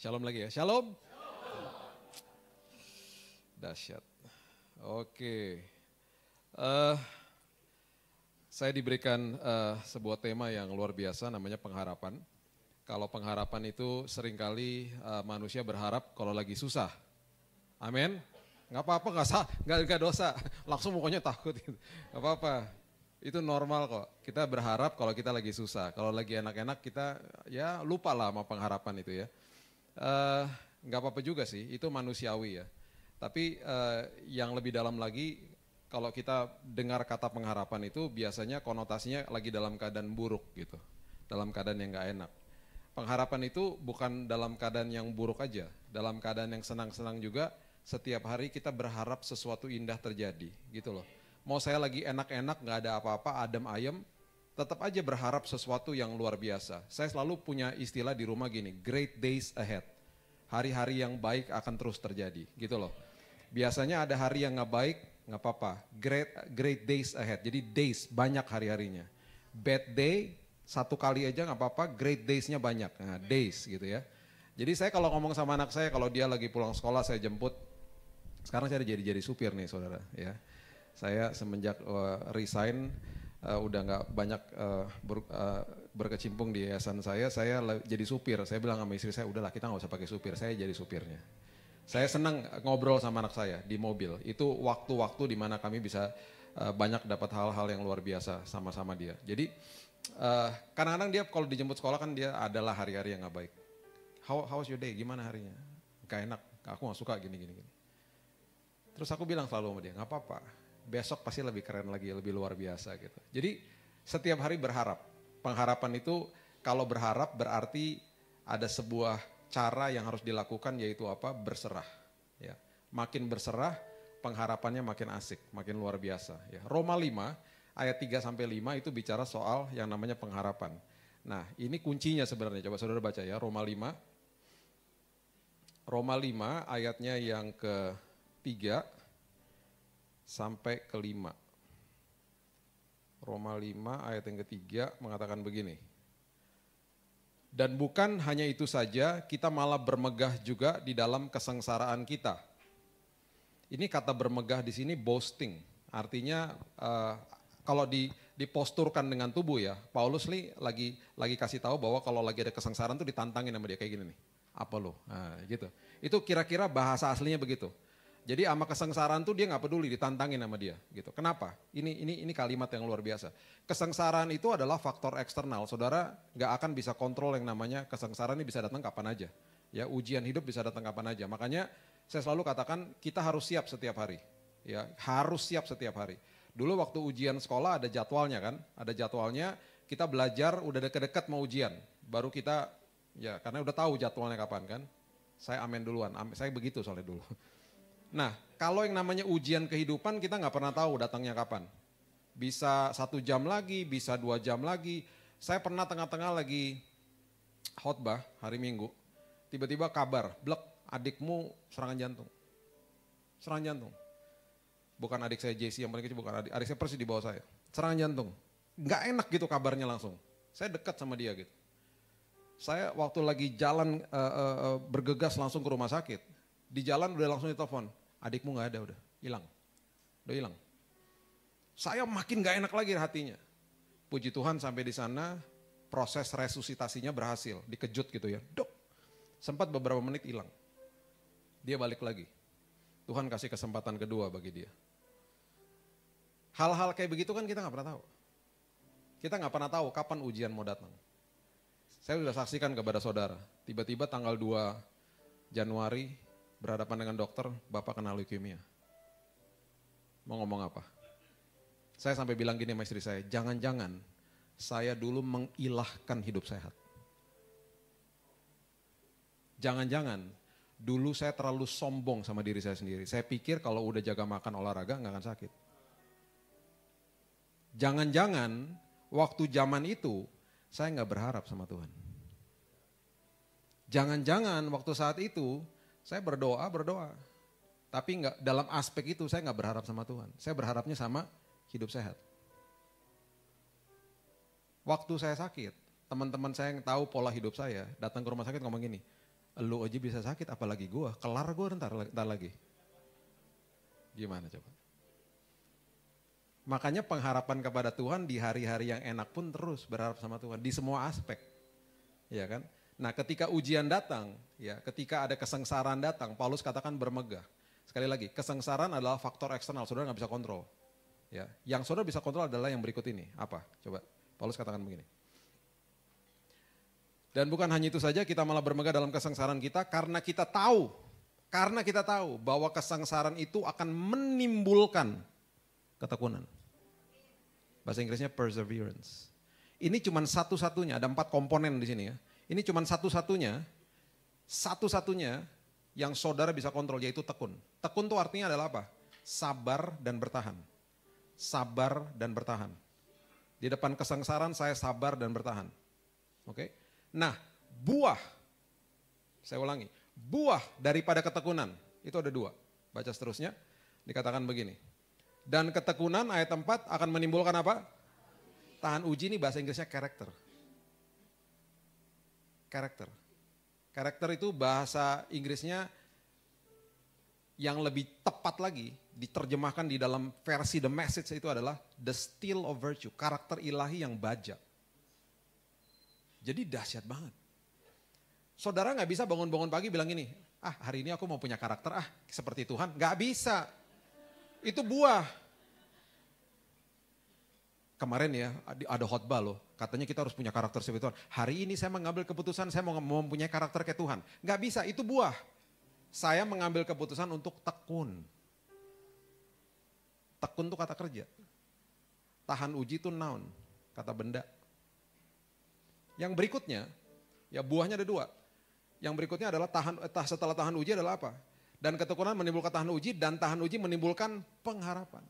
Shalom lagi ya. Shalom. Dahsyat. Oke. Eh, saya diberikan sebuah tema yang luar biasa namanya pengharapan. Kalau pengharapan itu seringkali manusia berharap kalau lagi susah. Amin. Nggak apa-apa, nggak dosa. Langsung pokoknya takut gitu. Nggak apa-apa. Itu normal kok. Kita berharap kalau kita lagi susah. Kalau lagi enak-enak kita ya lupa lah sama pengharapan itu ya. Eh, nggak apa-apa juga sih, itu manusiawi ya. Tapi yang lebih dalam lagi, kalau kita dengar kata pengharapan itu biasanya konotasinya lagi dalam keadaan buruk gitu, dalam keadaan yang nggak enak. Pengharapan itu bukan dalam keadaan yang buruk aja, dalam keadaan yang senang-senang juga. Setiap hari kita berharap sesuatu indah terjadi, gitu loh. Mau saya lagi enak-enak, nggak ada apa-apa, adem ayem, tetap aja berharap sesuatu yang luar biasa. Saya selalu punya istilah di rumah gini, great days ahead. Hari-hari yang baik akan terus terjadi, gitu loh. Biasanya ada hari yang nggak baik, nggak apa-apa. Great days ahead. Jadi days banyak hari-harinya. Bad day satu kali aja nggak apa-apa. Great days-nya banyak. Nah, days gitu ya. Jadi saya kalau ngomong sama anak saya, kalau dia lagi pulang sekolah saya jemput. Sekarang saya jadi supir nih saudara. Ya, saya semenjak resign udah nggak banyak berkecimpung di yayasan saya jadi supir. Saya bilang sama istri saya, udahlah kita nggak usah pakai supir, saya jadi supirnya. Saya senang ngobrol sama anak saya di mobil. Itu waktu-waktu di mana kami bisa banyak dapat hal-hal yang luar biasa sama-sama dia. Jadi kadang-kadang dia kalau dijemput sekolah kan dia adalah hari-hari yang nggak baik. How's your day? Gimana harinya? Gak enak. Aku nggak suka gini. Terus aku bilang selalu sama dia, nggak apa-apa. Besok pasti lebih keren lagi, lebih luar biasa gitu. Jadi setiap hari berharap. Pengharapan itu kalau berharap berarti ada sebuah cara yang harus dilakukan yaitu apa? Berserah. Ya. Makin berserah, pengharapannya makin asik, makin luar biasa. Ya. Roma 5 ayat 3-5 itu bicara soal yang namanya pengharapan. Nah ini kuncinya sebenarnya, coba saudara baca ya, Roma 5 ayatnya yang ke-3 sampai ke-5. Roma 5 ayat yang ke-3 mengatakan begini. Dan bukan hanya itu saja, kita malah bermegah juga di dalam kesengsaraan kita. Ini kata bermegah di sini boasting. Artinya kalau diposturkan dengan tubuh ya, Paulus nih lagi kasih tahu bahwa kalau lagi ada kesengsaraan tuh ditantangin sama dia kayak gini nih. Apa lo? Nah, gitu. Itu kira-kira bahasa aslinya begitu. Jadi sama kesengsaraan tuh dia nggak peduli, ditantangin sama dia gitu. Kenapa? Ini kalimat yang luar biasa. Kesengsaraan itu adalah faktor eksternal. Saudara nggak akan bisa kontrol yang namanya kesengsaraan, ini bisa datang kapan aja. Ya, ujian hidup bisa datang kapan aja. Makanya saya selalu katakan kita harus siap setiap hari. Ya, harus siap setiap hari. Dulu waktu ujian sekolah ada jadwalnya kan? Ada jadwalnya, kita belajar udah deket-deket mau ujian. Baru kita ya karena udah tahu jadwalnya kapan kan? Saya amen duluan. Saya begitu soalnya dulu. Nah, kalau yang namanya ujian kehidupan kita nggak pernah tahu datangnya kapan. Bisa 1 jam lagi, bisa 2 jam lagi. Saya pernah tengah-tengah lagi khotbah hari Minggu, tiba-tiba kabar, blek, adikmu serangan jantung. Serangan jantung. Bukan adik saya JC yang paling kecil, bukan adik saya persis di bawah saya. Serangan jantung. Nggak enak gitu kabarnya langsung. Saya dekat sama dia gitu. Saya waktu lagi jalan bergegas langsung ke rumah sakit. Di jalan udah langsung ditelepon, adikmu nggak ada, udah hilang. Saya makin nggak enak lagi hatinya. Puji Tuhan sampai di sana proses resusitasinya berhasil, dikejut gitu ya. Dok, sempat beberapa menit hilang. Dia balik lagi. Tuhan kasih kesempatan kedua bagi dia. Hal-hal kayak begitu kan kita nggak pernah tahu. Kita nggak pernah tahu kapan ujian mau datang. Saya sudah saksikan kepada saudara, tiba-tiba tanggal 2 Januari berhadapan dengan dokter, Bapak kena leukemia. Mau ngomong apa? Saya sampai bilang gini sama istri saya, jangan-jangan saya dulu mengilahkan hidup sehat. Jangan-jangan dulu saya terlalu sombong sama diri saya sendiri. Saya pikir kalau udah jaga makan olahraga nggak akan sakit. Jangan-jangan waktu zaman itu saya nggak berharap sama Tuhan. Jangan-jangan waktu saat itu saya berdoa. Tapi nggak dalam aspek itu saya nggak berharap sama Tuhan. Saya berharapnya sama hidup sehat. Waktu saya sakit, teman-teman saya yang tahu pola hidup saya datang ke rumah sakit ngomong gini, Lu aja bisa sakit, apalagi gue. Kelar gue ntar lagi. Gimana coba? Makanya pengharapan kepada Tuhan di hari-hari yang enak pun terus berharap sama Tuhan. Di semua aspek. Ya kan? Nah ketika ujian datang, ya ketika ada kesengsaraan datang, Paulus katakan bermegah. Sekali lagi, kesengsaraan adalah faktor eksternal, saudara nggak bisa kontrol. Ya, yang saudara bisa kontrol adalah yang berikut ini. Apa? Coba, Paulus katakan begini. Dan bukan hanya itu saja, kita malah bermegah dalam kesengsaraan kita karena kita tahu bahwa kesengsaraan itu akan menimbulkan ketekunan. Bahasa Inggrisnya perseverance. Ini cuma satu-satunya, ada 4 komponen di sini ya. Ini cuma satu-satunya yang saudara bisa kontrol, yaitu tekun. Tekun itu artinya adalah apa? Sabar dan bertahan. Sabar dan bertahan. Di depan kesengsaraan saya sabar dan bertahan. Oke? Nah, saya ulangi, buah daripada ketekunan, itu ada 2. Baca seterusnya, dikatakan begini. Dan ketekunan ayat 4 akan menimbulkan apa? Tahan uji, ini bahasa Inggrisnya karakter. Karakter itu bahasa Inggrisnya yang lebih tepat lagi, diterjemahkan di dalam versi The Message itu adalah the steel of virtue, karakter ilahi yang baja. Jadi dahsyat banget. Saudara gak bisa bangun-bangun pagi bilang gini, hari ini aku mau punya karakter seperti Tuhan. Gak bisa. Itu buah. Kemarin ya ada khotbah loh, katanya kita harus punya karakter seperti Tuhan. Hari ini saya mengambil keputusan saya mau mempunyai karakter kayak Tuhan. Gak bisa, itu buah. Saya mengambil keputusan untuk tekun. Tekun itu kata kerja. Tahan uji itu noun, kata benda. Yang berikutnya, ya buahnya ada 2. Yang berikutnya adalah setelah tahan uji adalah apa? Dan ketekunan menimbulkan tahan uji, dan tahan uji menimbulkan pengharapan.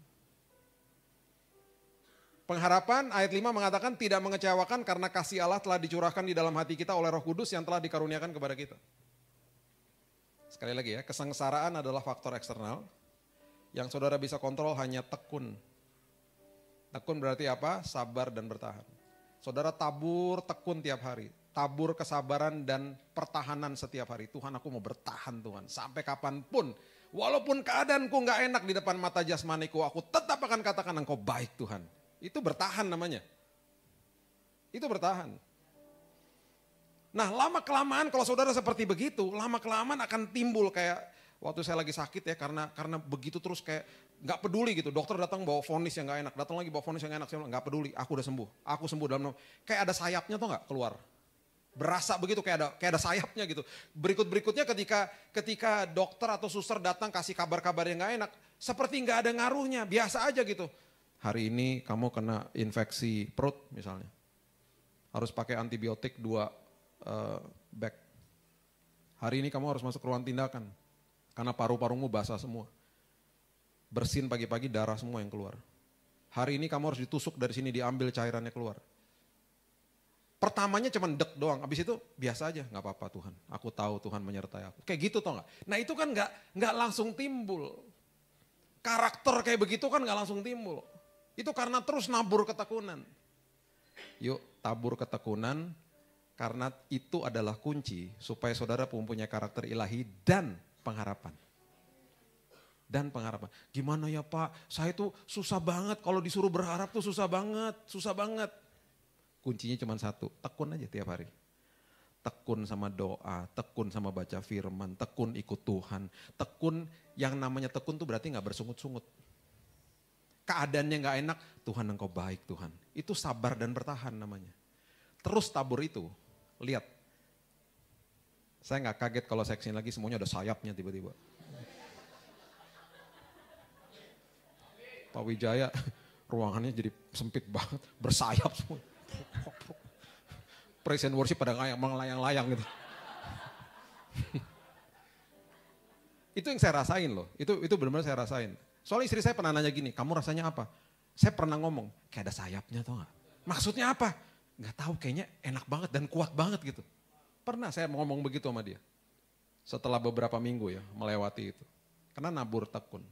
Pengharapan ayat 5 mengatakan tidak mengecewakan karena kasih Allah telah dicurahkan di dalam hati kita oleh Roh Kudus yang telah dikaruniakan kepada kita. Sekali lagi ya, kesengsaraan adalah faktor eksternal. Yang saudara bisa kontrol hanya tekun. Tekun berarti apa? Sabar dan bertahan. Saudara tabur tekun tiap hari. Tabur kesabaran dan pertahanan setiap hari. Tuhan, aku mau bertahan Tuhan. Sampai kapanpun. Walaupun keadaanku gak enak di depan mata jasmaniku, aku tetap akan katakan engkau baik Tuhan. Itu bertahan namanya. Itu bertahan. Nah lama-kelamaan kalau saudara seperti begitu, lama-kelamaan akan timbul kayak waktu saya lagi sakit ya, karena begitu terus kayak gak peduli gitu. Dokter datang bawa vonis yang gak enak, datang lagi bawa vonis yang gak enak, saya bilang gak peduli, aku udah sembuh. Aku sembuh dalam, kayak ada sayapnya tuh gak keluar. Berasa begitu kayak ada sayapnya gitu. Berikutnya ketika dokter atau suster datang kasih kabar-kabar yang gak enak, seperti gak ada ngaruhnya, biasa aja gitu. Hari ini kamu kena infeksi perut misalnya. Harus pakai antibiotik 2 bag. Hari ini kamu harus masuk ruang tindakan. Karena paru-parumu basah semua. Bersin pagi-pagi darah semua yang keluar. Hari ini kamu harus ditusuk dari sini, diambil cairannya keluar. Pertamanya cuma dek doang, habis itu biasa aja, gak apa-apa Tuhan. Aku tahu Tuhan menyertai aku. Kayak gitu tau gak? Nah itu kan gak langsung timbul. Karakter kayak begitu kan gak langsung timbul. Itu karena terus nabur ketekunan. Yuk tabur ketekunan, karena itu adalah kunci supaya saudara mempunyai karakter ilahi dan pengharapan. Dan pengharapan. Gimana ya Pak, saya tuh susah banget kalau disuruh berharap tuh susah banget. Kuncinya cuma satu, tekun aja tiap hari. Tekun sama doa, tekun sama baca firman, tekun ikut Tuhan. Tekun, yang namanya tekun tuh berarti gak bersungut-sungut. Keadaannya gak enak, Tuhan engkau baik Tuhan. Itu sabar dan bertahan namanya. Terus tabur itu, lihat. Saya gak kaget kalau saya kesini lagi semuanya ada sayapnya tiba-tiba. Pak Wijaya, ruangannya jadi sempit banget, bersayap semua. Praise and worship pada melayang-layang gitu. Itu yang saya rasain loh, itu benar-benar saya rasain. Soalnya istri saya pernah nanya gini, kamu rasanya apa? Saya pernah ngomong, kayak ada sayapnya tau gak? Maksudnya apa? Gak tahu, kayaknya enak banget dan kuat banget gitu. Pernah saya ngomong begitu sama dia. Setelah beberapa minggu ya, melewati itu. Karena nabur tekun.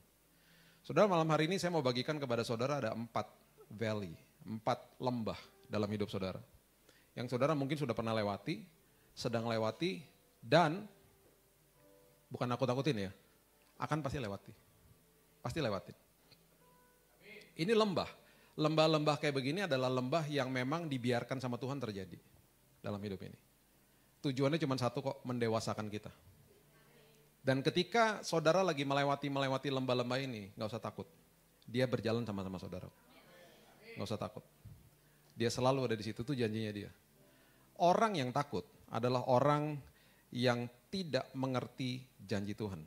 Saudara, malam hari ini saya mau bagikan kepada saudara ada 4 valley, 4 lembah dalam hidup saudara. Yang saudara mungkin sudah pernah lewati, sedang lewati, dan Bukan nakut-nakutin ya, akan pasti lewati. Pasti lewatin. Ini lembah. Lembah-lembah kayak begini adalah lembah yang memang dibiarkan sama Tuhan terjadi dalam hidup ini. Tujuannya cuma satu kok, mendewasakan kita. Dan ketika saudara lagi melewati lembah-lembah ini, gak usah takut. Dia berjalan sama-sama saudara. Gak usah takut. Dia selalu ada di situ, itu janjinya dia. Orang yang takut adalah orang yang tidak mengerti janji Tuhan.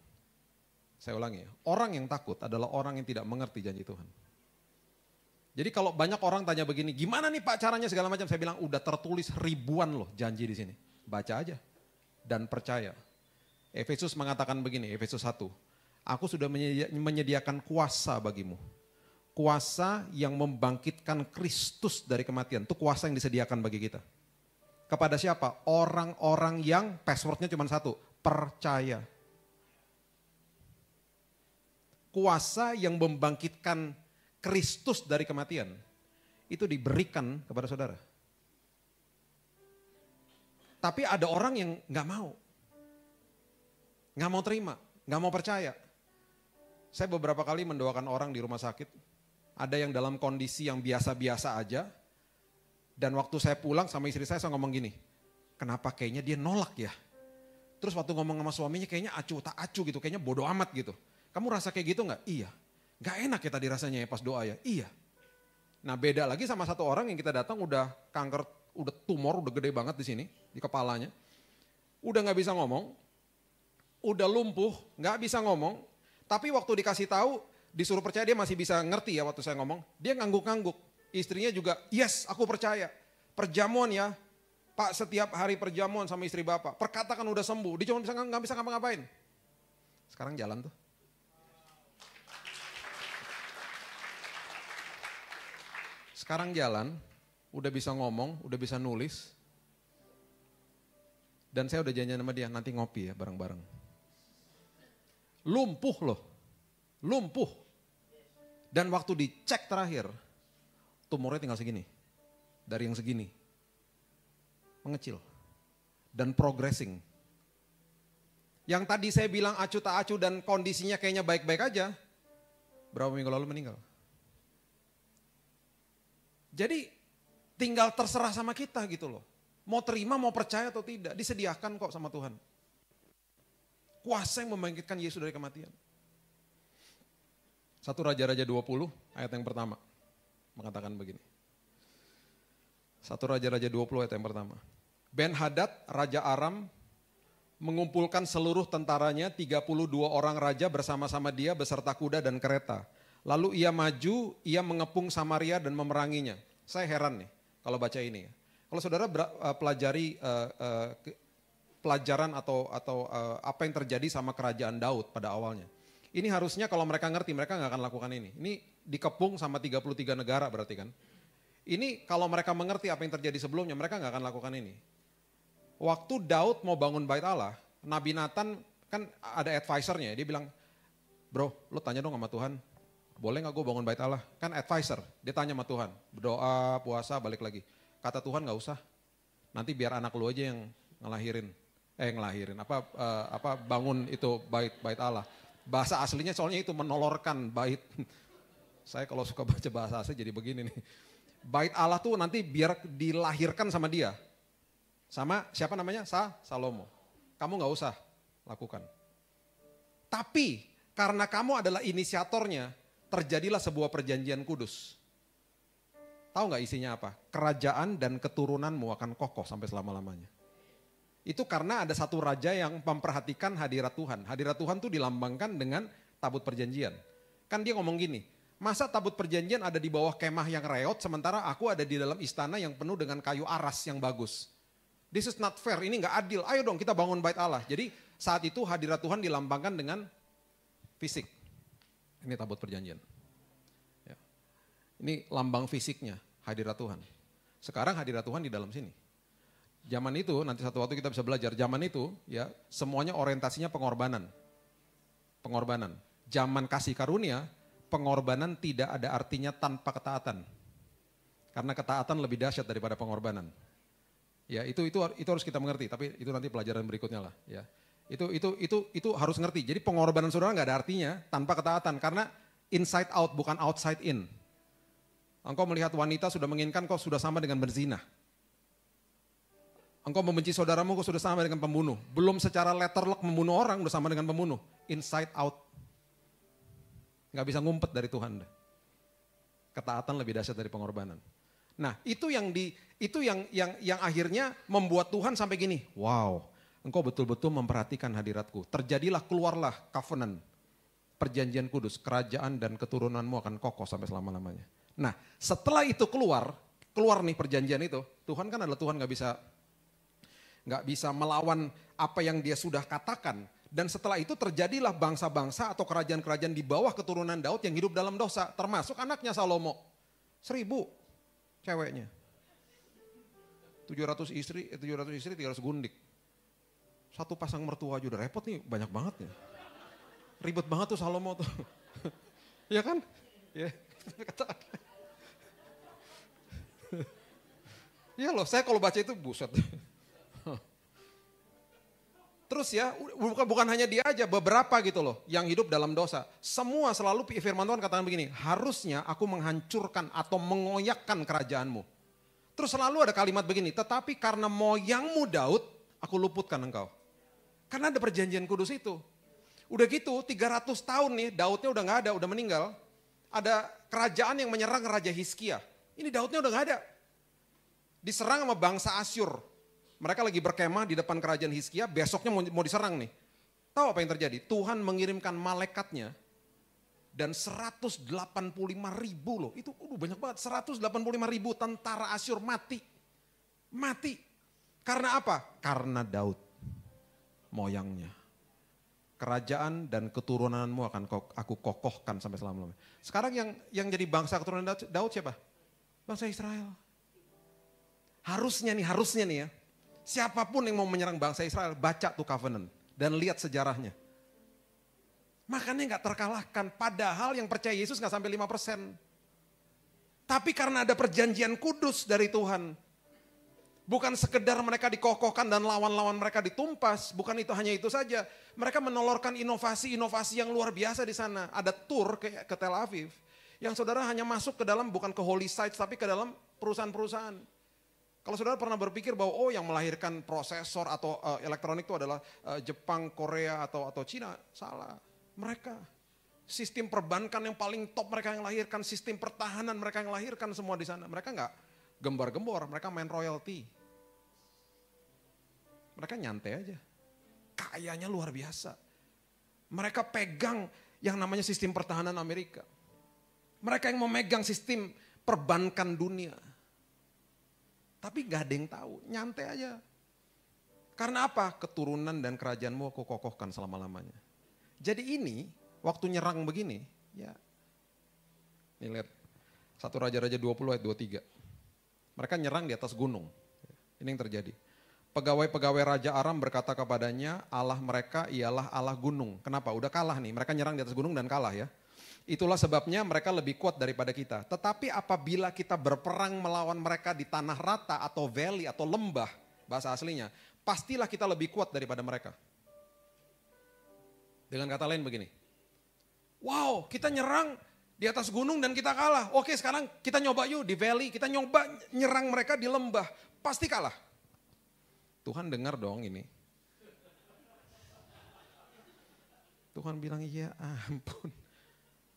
Saya ulangi ya, orang yang takut adalah orang yang tidak mengerti janji Tuhan. Jadi kalau banyak orang tanya begini, gimana nih Pak caranya segala macam, saya bilang udah tertulis ribuan loh janji di sini. Baca aja dan percaya. Efesus mengatakan begini, Efesus 1. Aku sudah menyediakan kuasa bagimu. Kuasa yang membangkitkan Kristus dari kematian. Itu kuasa yang disediakan bagi kita. Kepada siapa? Orang-orang yang passwordnya cuma satu, percaya. Kuasa yang membangkitkan Kristus dari kematian, itu diberikan kepada saudara. Tapi ada orang yang gak mau terima, gak mau percaya. Saya beberapa kali mendoakan orang di rumah sakit, ada yang dalam kondisi yang biasa-biasa aja, dan waktu saya pulang sama istri saya ngomong gini, kenapa kayaknya dia nolak ya? Terus waktu ngomong sama suaminya kayaknya acuh tak acuh gitu, kayaknya bodoh amat gitu. Kamu rasa kayak gitu gak? Iya. Gak enak ya tadi rasanya ya pas doa ya? Iya. Nah beda lagi sama satu orang yang kita datang udah kanker, udah tumor, udah gede banget di sini, di kepalanya. Udah gak bisa ngomong, udah lumpuh, gak bisa ngomong. Tapi waktu dikasih tahu, disuruh percaya dia masih bisa ngerti ya waktu saya ngomong. Dia ngangguk-ngangguk, istrinya juga yes aku percaya. Perjamuan ya, Pak setiap hari perjamuan sama istri Bapak. Perkatakan udah sembuh, dia cuma gak bisa ngapa-ngapain. Sekarang jalan tuh. Sekarang jalan, udah bisa ngomong, udah bisa nulis. Dan saya udah janjian sama dia, nanti ngopi ya bareng-bareng. Lumpuh loh, lumpuh. Dan waktu dicek terakhir, tumornya tinggal segini. Dari yang segini. Mengecil. Dan progressing. Yang tadi saya bilang acuh tak acuh dan kondisinya kayaknya baik-baik aja. Berapa minggu lalu meninggal. Jadi tinggal terserah sama kita gitu loh. Mau terima, mau percaya atau tidak, disediakan kok sama Tuhan. Kuasa yang membangkitkan Yesus dari kematian. 1 Raja-Raja 20 ayat yang pertama mengatakan begini. 1 Raja-Raja 20 ayat yang pertama. Ben-Hadad, Raja Aram, mengumpulkan seluruh tentaranya, 32 orang raja bersama-sama dia beserta kuda dan kereta. Lalu ia maju, ia mengepung Samaria dan memeranginya. Saya heran nih kalau baca ini. Kalau saudara pelajari pelajaran atau apa yang terjadi sama kerajaan Daud pada awalnya. Ini harusnya kalau mereka ngerti, mereka nggak akan lakukan ini. Ini dikepung sama 33 negara berarti kan. Ini kalau mereka mengerti apa yang terjadi sebelumnya, mereka nggak akan lakukan ini. Waktu Daud mau bangun bait Allah, Nabi Nathan kan ada advisernya, dia bilang, bro lo tanya dong sama Tuhan, boleh gak gue bangun bait Allah? Kan advisor, dia tanya sama Tuhan, berdoa, puasa, balik lagi. Kata Tuhan gak usah, nanti biar anak lu aja yang bangun itu bait Allah. Bahasa aslinya soalnya itu menolorkan bait. Saya kalau suka baca bahasa asli jadi begini nih. Bait Allah tuh nanti biar dilahirkan sama dia. Sama siapa namanya? Salomo. Kamu gak usah lakukan. Tapi karena kamu adalah inisiatornya, terjadilah sebuah perjanjian kudus. Tahu gak isinya apa? Kerajaan dan keturunanmu akan kokoh sampai selama-lamanya. Itu karena ada satu raja yang memperhatikan hadirat Tuhan. Hadirat Tuhan tuh dilambangkan dengan tabut perjanjian. Kan dia ngomong gini, masa tabut perjanjian ada di bawah kemah yang reot, sementara aku ada di dalam istana yang penuh dengan kayu aras yang bagus. This is not fair, ini gak adil, ayo dong kita bangun bait Allah. Jadi saat itu hadirat Tuhan dilambangkan dengan fisik. Ini tabut perjanjian. Ya. Ini lambang fisiknya, hadirat Tuhan. Sekarang hadirat Tuhan di dalam sini. Zaman itu, nanti satu waktu kita bisa belajar, zaman itu ya semuanya orientasinya pengorbanan. Pengorbanan. Zaman kasih karunia, pengorbanan tidak ada artinya tanpa ketaatan. Karena ketaatan lebih dahsyat daripada pengorbanan. Ya itu harus kita mengerti, tapi itu nanti pelajaran berikutnya lah. Ya. Itu harus ngerti. Jadi pengorbanan saudara nggak ada artinya tanpa ketaatan. Karena inside out bukan outside in. Engkau melihat wanita sudah menginginkan kau sudah sama dengan berzina. Engkau membenci saudaramu kau sudah sama dengan pembunuh. Belum secara letterlock membunuh orang udah sama dengan pembunuh. Inside out. Nggak bisa ngumpet dari Tuhan. Ketaatan lebih dahsyat dari pengorbanan. Nah itu yang akhirnya membuat Tuhan sampai gini. Wow, engkau betul-betul memperhatikan hadiratku. Terjadilah keluarlah covenant. Perjanjian kudus, kerajaan dan keturunanmu akan kokoh sampai selama-lamanya. Nah setelah itu keluar nih perjanjian itu, Tuhan kan adalah Tuhan nggak bisa melawan apa yang dia sudah katakan. Dan setelah itu terjadilah bangsa-bangsa atau kerajaan-kerajaan di bawah keturunan Daud yang hidup dalam dosa. Termasuk anaknya Salomo, 1000 ceweknya. 700 istri, 300 gundik. Satu pasang mertua aja udah repot nih, banyak banget nih. Ribet banget tuh Salomo tuh. Ya kan? Ya. Iya loh, saya kalau baca itu buset. Terus ya, bukan hanya dia aja, beberapa gitu loh yang hidup dalam dosa. Semua selalu firman Tuhan katakan begini, harusnya aku menghancurkan atau mengoyakkan kerajaanmu. Terus selalu ada kalimat begini, tetapi karena moyangmu Daud, aku luputkan engkau. Karena ada perjanjian kudus itu. Udah gitu 300 tahun nih, Daudnya udah gak ada, udah meninggal. Ada kerajaan yang menyerang Raja Hizkia. Ini Daudnya udah gak ada. Diserang sama bangsa Asyur. Mereka lagi berkemah di depan kerajaan Hizkia, besoknya mau diserang nih. Tahu apa yang terjadi? Tuhan mengirimkan malaikatnya dan 185.000 loh. Itu banyak banget, 185.000 tentara Asyur mati. Mati. Karena apa? Karena Daud, moyangnya. Kerajaan dan keturunanmu akan aku kokohkan sampai selama-lamanya. Sekarang yang jadi bangsa keturunan Daud siapa? Bangsa Israel. Harusnya nih ya. Siapapun yang mau menyerang bangsa Israel, baca tuh covenant dan lihat sejarahnya. Makanya gak terkalahkan, padahal yang percaya Yesus gak sampai 5%. Tapi karena ada perjanjian kudus dari Tuhan, bukan sekedar mereka dikokohkan dan lawan-lawan mereka ditumpas, bukan itu hanya itu saja. Mereka menolorkan inovasi-inovasi yang luar biasa di sana. Ada tour ke Tel Aviv, yang saudara hanya masuk ke dalam, bukan ke holy sites, tapi ke dalam perusahaan-perusahaan. Kalau saudara pernah berpikir bahwa yang melahirkan prosesor atau elektronik itu adalah Jepang, Korea atau Cina, salah. Mereka sistem perbankan yang paling top mereka yang lahirkan, sistem pertahanan mereka yang lahirkan semua di sana. Mereka nggak gembar-gembor, mereka main royalty. Mereka nyantai aja, kayanya luar biasa. Mereka pegang yang namanya sistem pertahanan Amerika. Mereka yang memegang sistem perbankan dunia. Tapi gak ada yang tahu, nyantai aja. Karena apa? Keturunan dan kerajaanmu aku kokohkan selama-lamanya. Jadi ini, waktu nyerang begini, ya. Nih lihat, 1 Raja-Raja 20 ayat 23. Mereka nyerang di atas gunung. Ini yang terjadi. Pegawai-pegawai Raja Aram berkata kepadanya, Allah mereka ialah Allah gunung. Kenapa? Udah kalah nih, mereka nyerang di atas gunung dan kalah ya. Itulah sebabnya mereka lebih kuat daripada kita. Tetapi apabila kita berperang melawan mereka di tanah rata atau valley atau lembah, bahasa aslinya, pastilah kita lebih kuat daripada mereka. Dengan kata lain begini, wow kita nyerang di atas gunung dan kita kalah. Oke sekarang kita nyoba yuk di valley, kita nyoba nyerang mereka di lembah, pasti kalah. Tuhan dengar dong ini. Tuhan bilang iya ampun.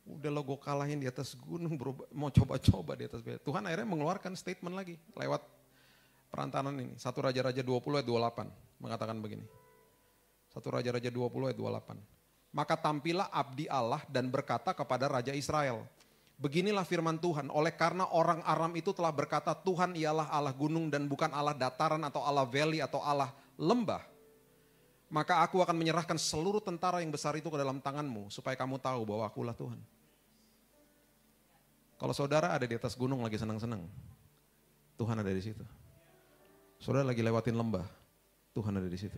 Udah lo gue kalahin di atas gunung, bro, mau coba-coba di atas bukit. Tuhan akhirnya mengeluarkan statement lagi lewat perantaran ini. 1 Raja-Raja 20 ayat 28 mengatakan begini. 1 Raja-Raja 20 ayat 28. Maka tampillah abdi Allah dan berkata kepada Raja Israel. Beginilah firman Tuhan, oleh karena orang Aram itu telah berkata Tuhan ialah Allah gunung dan bukan Allah dataran atau Allah valley atau Allah lembah. Maka aku akan menyerahkan seluruh tentara yang besar itu ke dalam tanganmu supaya kamu tahu bahwa akulah Tuhan. Kalau saudara ada di atas gunung lagi senang-senang, Tuhan ada di situ. Saudara lagi lewatin lembah, Tuhan ada di situ.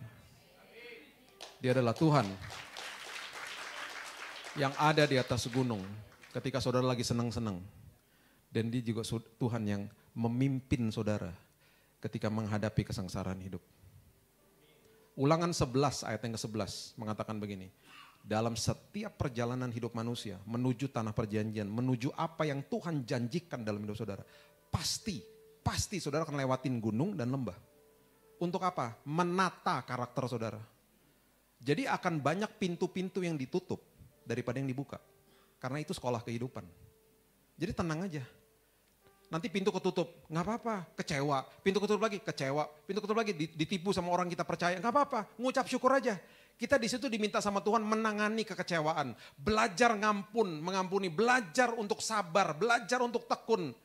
Dia adalah Tuhan yang ada di atas gunung ketika saudara lagi senang-senang. Dan dia juga Tuhan yang memimpin saudara ketika menghadapi kesengsaraan hidup. Ulangan 11 ayat yang ke-11 mengatakan begini. Dalam setiap perjalanan hidup manusia menuju tanah perjanjian, menuju apa yang Tuhan janjikan dalam hidup saudara. Pasti saudara akan lewatin gunung dan lembah. Untuk apa? Menata karakter saudara. Jadi akan banyak pintu-pintu yang ditutup daripada yang dibuka. Karena itu sekolah kehidupan. Jadi tenang aja. Nanti pintu ketutup, nggak apa-apa, kecewa. Pintu ketutup lagi, kecewa. Pintu ketutup lagi, ditipu sama orang kita percaya, nggak apa-apa, ngucap syukur aja. Kita di situ diminta sama Tuhan menangani kekecewaan, belajar mengampuni, belajar untuk sabar, belajar untuk tekun.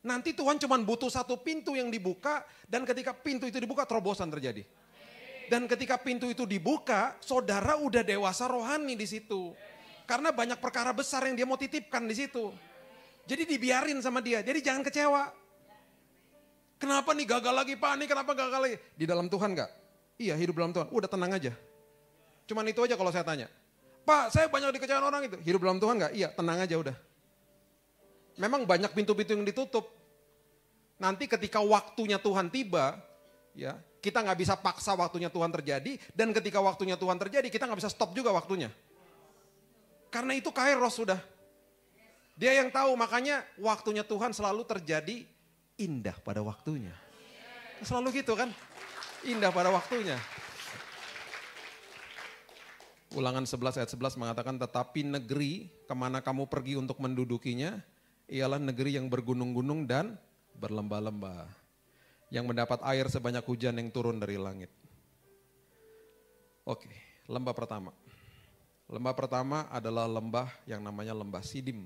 Nanti Tuhan cuma butuh satu pintu yang dibuka, dan ketika pintu itu dibuka terobosan terjadi. Dan ketika pintu itu dibuka, saudara udah dewasa rohani di situ. Karena banyak perkara besar yang dia mau titipkan di situ. Jadi dibiarin sama dia, jadi jangan kecewa. Kenapa nih gagal lagi Pak, nih kenapa gagal lagi? Di dalam Tuhan gak? Iya hidup dalam Tuhan, udah tenang aja. Cuman itu aja kalau saya tanya. Pak saya banyak dikecewain orang itu, hidup dalam Tuhan gak? Iya tenang aja udah. Memang banyak pintu-pintu yang ditutup. Nanti ketika waktunya Tuhan tiba, ya kita gak bisa paksa waktunya Tuhan terjadi. Dan ketika waktunya Tuhan terjadi, kita gak bisa stop juga waktunya. Karena itu kairos sudah. Dia yang tahu, makanya waktunya Tuhan selalu terjadi indah pada waktunya. Selalu gitu kan, indah pada waktunya. Ulangan 11 ayat 11 mengatakan, tetapi negeri kemana kamu pergi untuk mendudukinya, ialah negeri yang bergunung-gunung dan berlembah-lembah. Yang mendapat air sebanyak hujan yang turun dari langit. Oke, lembah pertama. Lembah pertama adalah lembah yang namanya lembah Sidim.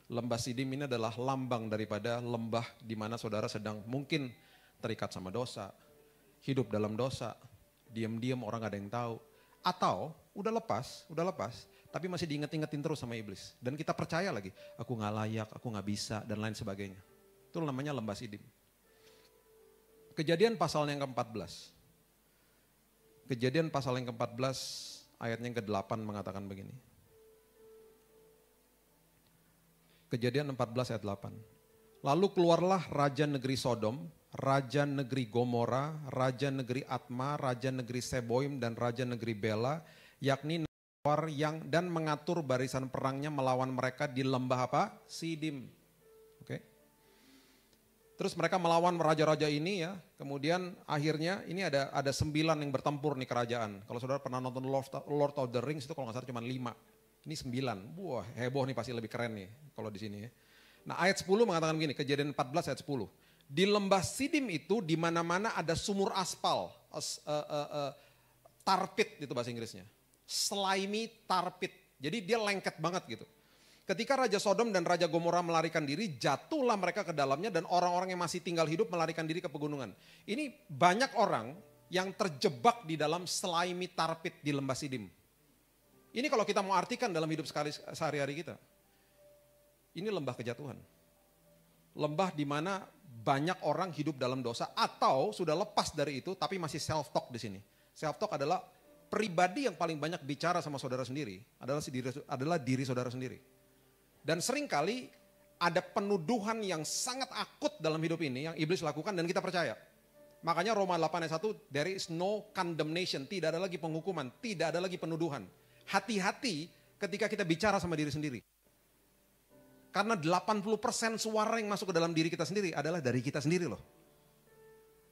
Lembah Sidim ini adalah lambang daripada lembah di mana saudara sedang mungkin terikat sama dosa, hidup dalam dosa, diam-diam orang gak ada yang tahu. Atau udah lepas, tapi masih diinget-ingetin terus sama iblis. Dan kita percaya lagi, aku gak layak, aku gak bisa, dan lain sebagainya. Itu namanya lembah Sidim. Kejadian pasal yang ke-14. Kejadian pasal yang ke-14 ayatnya yang ke-8 mengatakan begini. Kejadian 14 ayat 8. Lalu keluarlah raja negeri Sodom, raja negeri Gomora, raja negeri Atma, raja negeri Seboim, dan raja negeri Bela, yakni Nawar yang dan mengatur barisan perangnya melawan mereka di lembah apa? Sidim. Oke. Terus mereka melawan raja-raja ini ya, kemudian akhirnya ini ada 9 yang bertempur nih kerajaan. Kalau saudara pernah nonton Lord of the Rings itu kalau nggak salah cuma 5. Ini 9, wah heboh nih pasti lebih keren nih kalau di sini ya. Nah ayat 10 mengatakan begini, kejadian 14 ayat 10. Di lembah Sidim itu di mana-mana ada sumur aspal, tar pit itu bahasa Inggrisnya. Slimy tar pit, jadi dia lengket banget gitu. Ketika Raja Sodom dan Raja Gomora melarikan diri, jatuhlah mereka ke dalamnya dan orang-orang yang masih tinggal hidup melarikan diri ke pegunungan. Ini banyak orang yang terjebak di dalam slimy tar pit di lembah Sidim. Ini kalau kita mau artikan dalam hidup sehari-hari kita. Ini lembah kejatuhan. Lembah di mana banyak orang hidup dalam dosa atau sudah lepas dari itu tapi masih self talk di sini. Self talk adalah pribadi yang paling banyak bicara sama saudara sendiri adalah diri saudara sendiri. Dan seringkali ada penuduhan yang sangat akut dalam hidup ini yang iblis lakukan dan kita percaya. Makanya Roma 8 ayat 1, there is no condemnation, tidak ada lagi penghukuman, tidak ada lagi penuduhan. Hati-hati ketika kita bicara sama diri sendiri. Karena 80% suara yang masuk ke dalam diri kita sendiri adalah dari kita sendiri loh.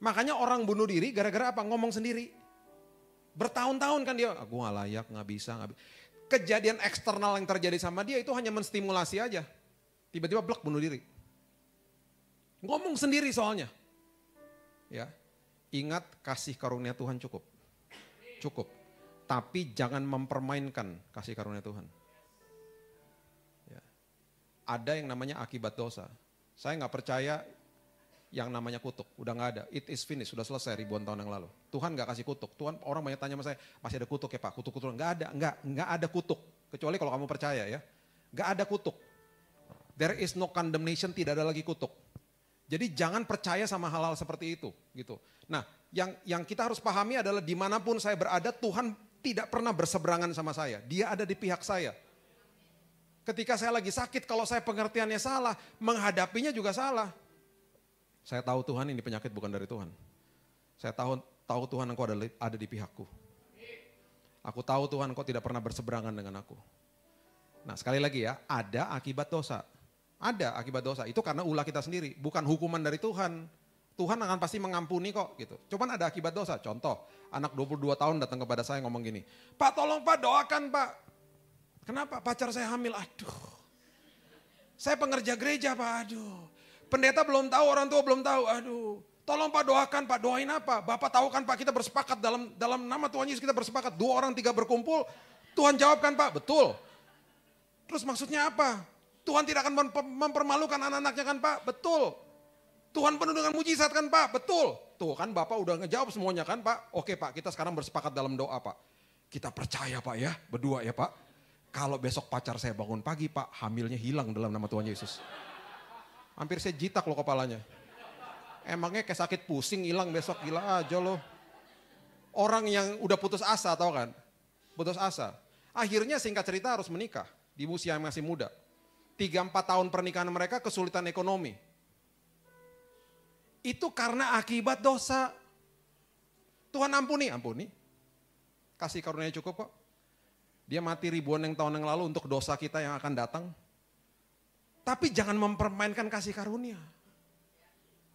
Makanya orang bunuh diri gara-gara apa? Ngomong sendiri. Bertahun-tahun kan dia, aku gak layak, gak bisa. Kejadian eksternal yang terjadi sama dia itu hanya menstimulasi aja. Tiba-tiba blek bunuh diri. Ngomong sendiri soalnya. Ya, ingat kasih karunia Tuhan cukup. Cukup. Tapi jangan mempermainkan kasih karunia Tuhan. Ya. Ada yang namanya akibat dosa. Saya nggak percaya yang namanya kutuk, udah nggak ada. It is finished, sudah selesai ribuan tahun yang lalu. Tuhan nggak kasih kutuk. Tuhan, orang banyak tanya sama saya, masih ada kutuk ya Pak? Kutuk. Nggak ada, nggak ada kutuk. Kecuali kalau kamu percaya ya, nggak ada kutuk. There is no condemnation, tidak ada lagi kutuk. Jadi jangan percaya sama hal-hal seperti itu, gitu. Nah, yang kita harus pahami adalah dimanapun saya berada, Tuhan tidak pernah berseberangan sama saya. Dia ada di pihak saya. Ketika saya lagi sakit, kalau saya pengertiannya salah, menghadapinya juga salah. Saya tahu Tuhan ini penyakit bukan dari Tuhan. Saya tahu tahu Tuhan Engkau ada di pihakku. Aku tahu Tuhan Engkau tidak pernah berseberangan dengan aku. Nah sekali lagi ya, ada akibat dosa. Ada akibat dosa, itu karena ulah kita sendiri, bukan hukuman dari Tuhan. Tuhan akan pasti mengampuni kok gitu. Cuman ada akibat dosa, contoh anak 22 tahun datang kepada saya ngomong gini, Pak tolong Pak doakan Pak. Kenapa? Pacar saya hamil, aduh. Saya pengerja gereja Pak, aduh. Pendeta belum tahu, orang tua belum tahu, aduh. Tolong Pak doakan Pak, doain apa? Bapak tahu kan Pak kita bersepakat dalam nama Tuhan Yesus kita bersepakat. 2 orang 3 berkumpul, Tuhan jawabkan Pak, betul. Terus maksudnya apa? Tuhan tidak akan mempermalukan anak-anaknya kan Pak? Betul. Tuhan penuh dengan mujizat kan Pak? Betul. Tuh kan Bapak udah ngejawab semuanya kan Pak? Oke Pak, kita sekarang bersepakat dalam doa Pak. Kita percaya Pak ya, berdua ya Pak. Kalau besok pacar saya bangun pagi Pak, hamilnya hilang dalam nama Tuhan Yesus. Hampir saya jitak loh kepalanya. Emangnya kayak sakit pusing hilang besok, gila aja loh. Orang yang udah putus asa tau kan? Putus asa. Akhirnya singkat cerita harus menikah di usia yang masih muda. 3-4 tahun pernikahan mereka kesulitan ekonomi. Itu karena akibat dosa. Tuhan ampuni. Kasih karunia cukup kok. Dia mati ribuan yang tahun yang lalu untuk dosa kita yang akan datang. Tapi jangan mempermainkan kasih karunia.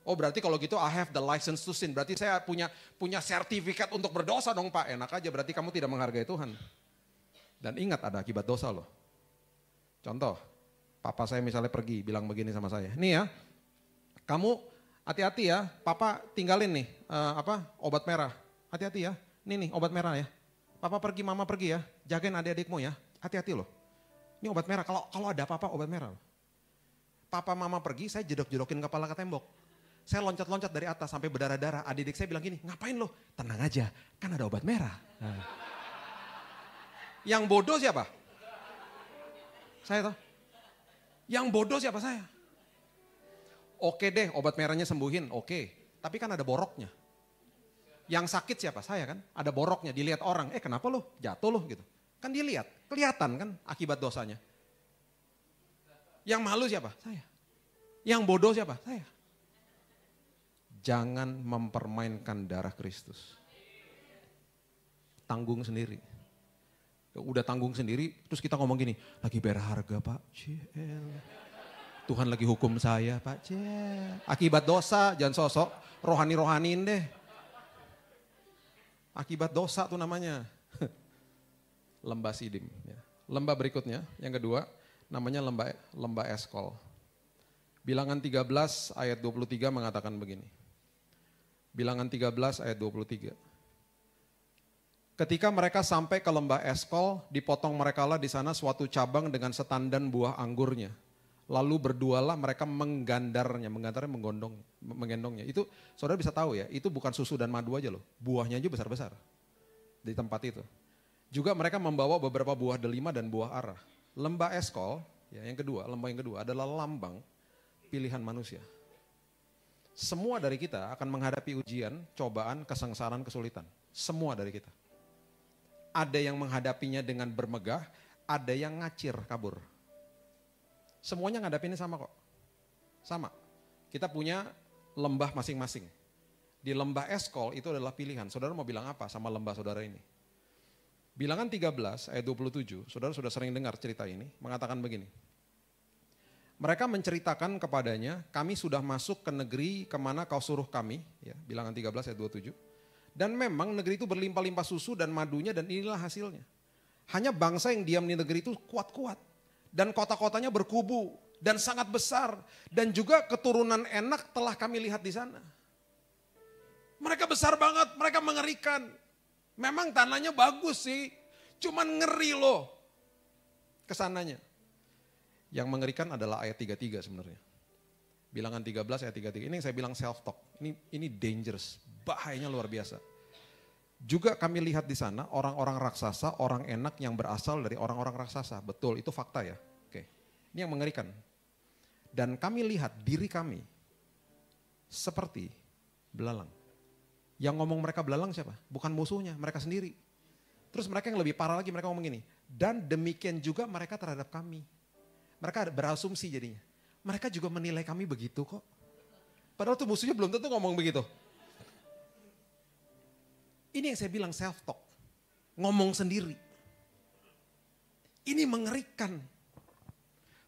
Oh berarti kalau gitu I have the license to sin. Berarti saya punya sertifikat untuk berdosa dong Pak. Enak aja, berarti kamu tidak menghargai Tuhan. Dan ingat ada akibat dosa loh. Contoh, papa saya misalnya pergi bilang begini sama saya. Nih ya, kamu hati-hati ya, papa tinggalin nih obat merah. Hati-hati ya, nih obat merah ya. Papa pergi, mama pergi ya, jagain adik-adikmu ya. Hati-hati loh. Ini obat merah, kalau ada apa-apa obat merah. Papa mama pergi, saya jedok-jedokin kepala ke tembok. Saya loncat-loncat dari atas sampai berdarah-darah. Adik-adik saya bilang gini, ngapain lo? Tenang aja, kan ada obat merah. Nah. Yang bodoh siapa? Saya toh. Yang bodoh siapa saya? Oke deh, obat merahnya sembuhin, oke. Tapi kan ada boroknya. Yang sakit siapa? Saya kan. Ada boroknya, dilihat orang. Kenapa lo? Jatuh lo gitu. Kan dilihat, kelihatan kan akibat dosanya. Yang malu siapa? Saya. Yang bodoh siapa? Saya. Jangan mempermainkan darah Kristus. Tanggung sendiri. Udah tanggung sendiri, terus kita ngomong gini, lagi berharga Pak. Tuhan lagi hukum saya Pak. Akibat dosa, jangan sosok rohani-rohaniin deh. Akibat dosa tuh namanya. Lembah Sidim. Lembah berikutnya, yang kedua, namanya lembah Eskol. Bilangan 13 ayat 23 mengatakan begini. Bilangan 13 ayat 23. Ketika mereka sampai ke lembah Eskol, dipotong merekalah di sana suatu cabang dengan setandan buah anggurnya. Lalu berdualah mereka menggandarnya menggendongnya. Itu saudara bisa tahu ya, itu bukan susu dan madu aja loh. Buahnya aja besar-besar di tempat itu. Juga mereka membawa beberapa buah delima dan buah ara. Lembah Eskol, ya lembah yang kedua adalah lambang pilihan manusia. Semua dari kita akan menghadapi ujian, cobaan, kesengsaraan, kesulitan. Semua dari kita. Ada yang menghadapinya dengan bermegah, ada yang ngacir, kabur. Semuanya ngadapinnya sama kok. Sama. Kita punya lembah masing-masing. Di lembah Eskol itu adalah pilihan. Saudara mau bilang apa sama lembah saudara ini? Bilangan 13 ayat 27, saudara sudah sering dengar cerita ini, mengatakan begini. Mereka menceritakan kepadanya, kami sudah masuk ke negeri kemana kau suruh kami. Ya, Bilangan 13 ayat 27. Dan memang negeri itu berlimpah-limpah susu dan madunya dan inilah hasilnya. Hanya bangsa yang diam di negeri itu kuat-kuat. Dan kota-kotanya berkubu dan sangat besar. Dan juga keturunan enak telah kami lihat di sana. Mereka besar banget, mereka mengerikan. Memang tanahnya bagus sih, cuman ngeri loh kesananya. Yang mengerikan adalah ayat 33 sebenarnya. Bilangan 13 ayat 33. Ini yang saya bilang self-talk. Ini dangerous. Bahayanya luar biasa. Juga kami lihat di sana orang-orang raksasa, orang enak yang berasal dari orang-orang raksasa. Betul, itu fakta ya. Oke. Ini yang mengerikan. Dan kami lihat diri kami seperti belalang. Yang ngomong mereka belalang siapa? Bukan musuhnya, mereka sendiri. Terus mereka yang lebih parah lagi, mereka ngomong gini. Dan demikian juga mereka terhadap kami. Mereka berasumsi jadinya. Mereka juga menilai kami begitu kok. Padahal tuh musuhnya belum tentu ngomong begitu. Ini yang saya bilang self-talk. Ngomong sendiri. Ini mengerikan.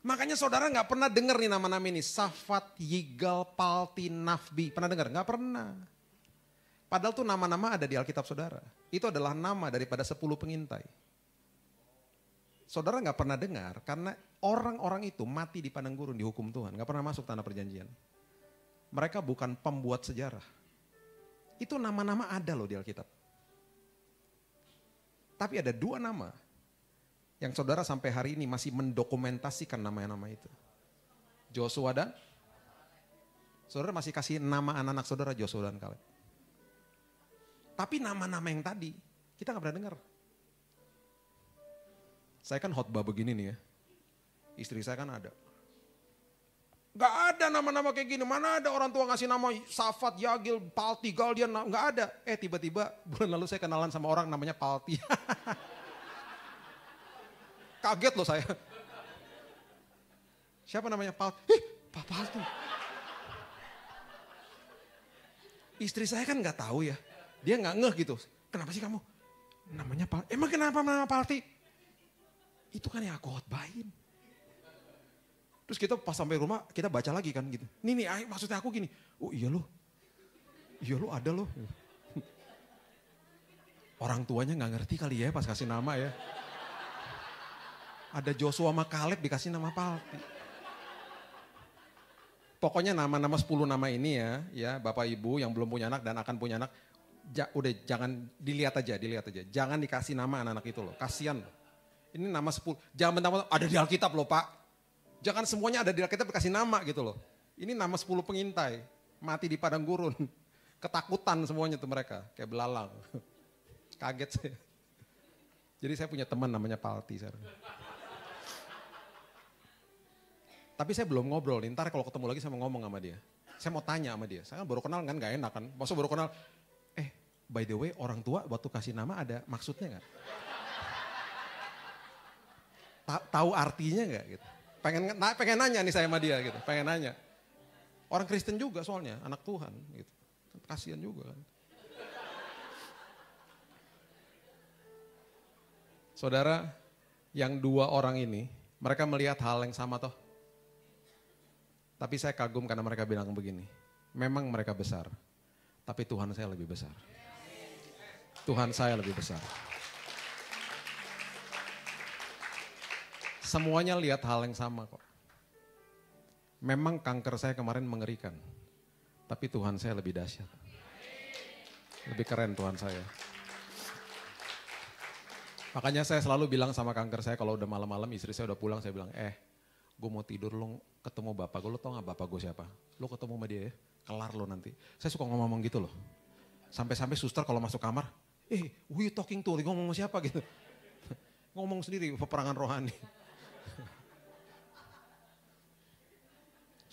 Makanya saudara gak pernah dengar nih nama-nama ini. Safat, Yigal, Palti, Nafbi. Pernah dengar? Gak pernah. Padahal tuh nama-nama ada di Alkitab saudara. Itu adalah nama daripada 10 pengintai. Saudara gak pernah dengar karena orang-orang itu mati di padang gurun dihukum Tuhan. Gak pernah masuk tanah perjanjian. Mereka bukan pembuat sejarah. Itu nama-nama ada loh di Alkitab. Tapi ada 2 nama yang saudara sampai hari ini masih mendokumentasikan nama-nama itu. Joshua dan saudara masih kasih nama anak-anak saudara Joshua dan Kaleb. Tapi nama-nama yang tadi kita gak pernah dengar. Saya kan khotbah begini nih ya. Istri saya kan ada. Gak ada nama-nama kayak gini. Mana ada orang tua ngasih nama Safat, Yagil, Palti, Galdian. Gak ada. Tiba-tiba bulan lalu saya kenalan sama orang namanya Palti. Kaget loh saya. Siapa namanya Palti? Pak Palti. Istri saya kan gak tahu ya. Dia gak ngeh gitu. Kenapa sih kamu? Namanya Palti. Emang kenapa nama Palti? Itu kan yang aku khotbahin. Terus kita pas sampai rumah kita baca lagi kan gitu. Nih maksudnya aku gini. Oh iya loh. Iya loh ada loh. Orang tuanya gak ngerti kali ya pas kasih nama ya. Ada Joshua sama Kaleb dikasih nama Palti. Pokoknya nama-nama 10 nama ini ya Bapak Ibu yang belum punya anak dan akan punya anak. Udah jangan dilihat aja. Jangan dikasih nama anak-anak itu loh. Kasian loh. Ini nama 10. Jangan mentang-mentang ada di Alkitab loh Pak. Jangan semuanya ada di Alkitab dikasih nama gitu loh. Ini nama 10 pengintai. Mati di padang gurun. Ketakutan semuanya tuh mereka. Kayak belalang. Kaget saya. Jadi saya punya teman namanya Palti. Tapi saya belum ngobrol. Ntar kalau ketemu lagi saya mau ngomong sama dia. Saya mau tanya sama dia. Saya kan baru kenal kan gak enak kan. Maksudnya baru kenal. By the way orang tua waktu kasih nama ada maksudnya gak? Tahu artinya gak gitu? Pengen nanya nih saya sama dia gitu. Pengen nanya. Orang Kristen juga soalnya. Anak Tuhan gitu. Kasian juga kan. Saudara, yang 2 orang ini, mereka melihat hal yang sama toh. Tapi saya kagum karena mereka bilang begini, memang mereka besar, tapi Tuhan saya lebih besar. Tuhan saya lebih besar. Semuanya lihat hal yang sama kok. Memang kanker saya kemarin mengerikan, tapi Tuhan saya lebih dahsyat. Lebih keren Tuhan saya. Makanya saya selalu bilang sama kanker saya kalau udah malam-malam istri saya udah pulang, saya bilang, gue mau tidur, lo ketemu bapak gue, lo tau gak bapak gue siapa? Lo ketemu sama dia ya, kelar lo nanti. Saya suka ngomong gitu loh. Sampai-sampai suster kalau masuk kamar, who you talking to? Ngomong sama siapa gitu. Ngomong sendiri, peperangan rohani.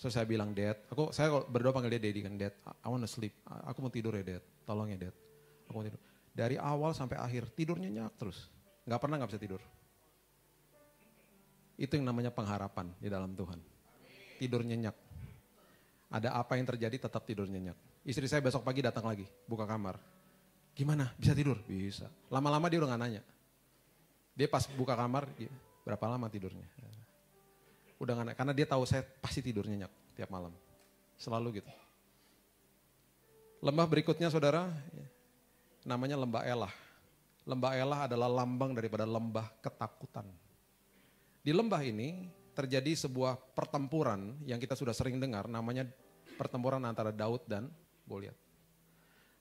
So saya bilang, Dad, saya berdoa panggil dia Daddy kan, Dad, I wanna sleep. Aku mau tidur ya Dad, tolong ya Dad. Aku mau tidur. Dari awal sampai akhir tidur nyenyak terus. Gak pernah gak bisa tidur. Itu yang namanya pengharapan di dalam Tuhan. Tidur nyenyak. Ada apa yang terjadi tetap tidur nyenyak. Istri saya besok pagi datang lagi, buka kamar. Gimana, bisa tidur? Bisa. Lama-lama dia udah gak nanya. Dia pas buka kamar, berapa lama tidurnya? Udah gak nanya, karena dia tahu saya pasti tidur nyenyak tiap malam. Selalu gitu. Lembah berikutnya saudara, namanya lembah Elah. Lembah Elah adalah lambang daripada lembah ketakutan. Di lembah ini terjadi sebuah pertempuran yang kita sudah sering dengar, namanya pertempuran antara Daud dan Goliat.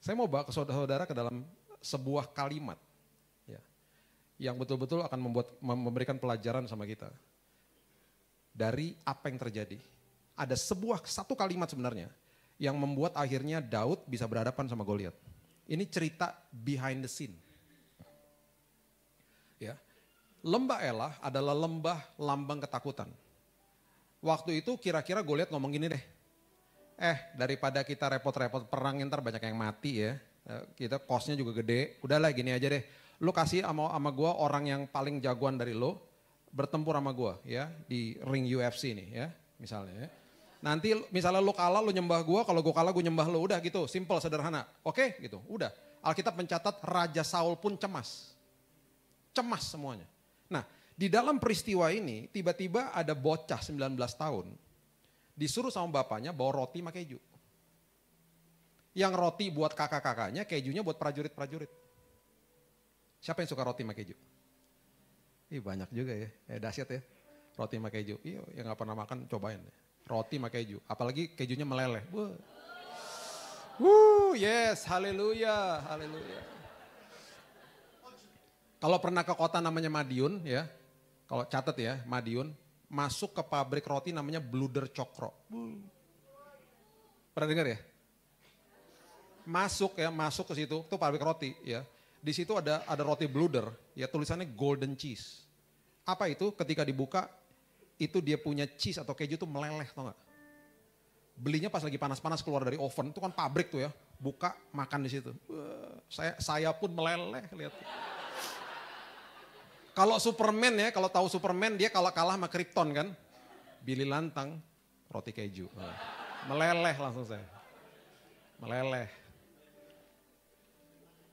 Saya mau bawa ke saudara-saudara ke dalam sebuah kalimat ya, yang betul-betul akan memberikan pelajaran sama kita. Dari apa yang terjadi. Ada satu kalimat sebenarnya yang membuat akhirnya Daud bisa berhadapan sama Goliat. Ini cerita behind the scene. Ya. Lembah Elah adalah lembah lambang ketakutan. Waktu itu kira-kira Goliat ngomong gini deh. Daripada kita repot-repot perang ntar banyak yang mati ya. Kita costnya juga gede. Udahlah gini aja deh. Lu kasih sama gue orang yang paling jagoan dari lu. Bertempur sama gue ya. Di ring UFC nih ya. Misalnya ya. Nanti misalnya lu kalah lu nyembah gue. Kalau gue kalah gue nyembah lu. Udah gitu. Simple sederhana. Oke gitu. Udah. Alkitab mencatat Raja Saul pun cemas. Cemas semuanya. Nah, di dalam peristiwa ini tiba-tiba ada bocah 19 tahun. Disuruh sama bapaknya bawa roti sama keju. Yang roti buat kakak-kakaknya, kejunya buat prajurit-prajurit. Siapa yang suka roti sama keju? Ih, banyak juga ya, dahsyat ya. Roti sama keju, iya yang gak pernah makan cobain. Roti sama keju, apalagi kejunya meleleh. Yes, haleluya, haleluya. Kalau pernah ke kota namanya Madiun ya, kalau catat ya Madiun, masuk ke pabrik roti namanya Bluder Cokro. Pernah dengar ya? Masuk ke situ, itu pabrik roti ya. Di situ ada roti Bluder, ya tulisannya golden cheese. Apa itu? Ketika dibuka, itu dia punya cheese atau keju tuh meleleh, tau gak? Belinya pas lagi panas-panas keluar dari oven, itu kan pabrik tuh ya. Buka, makan di situ. Saya pun meleleh, lihat. Kalau Superman ya, kalau tahu Superman dia kalau kalah sama Krypton kan. Billy Lantang, roti keju. Meleleh langsung saya. Meleleh.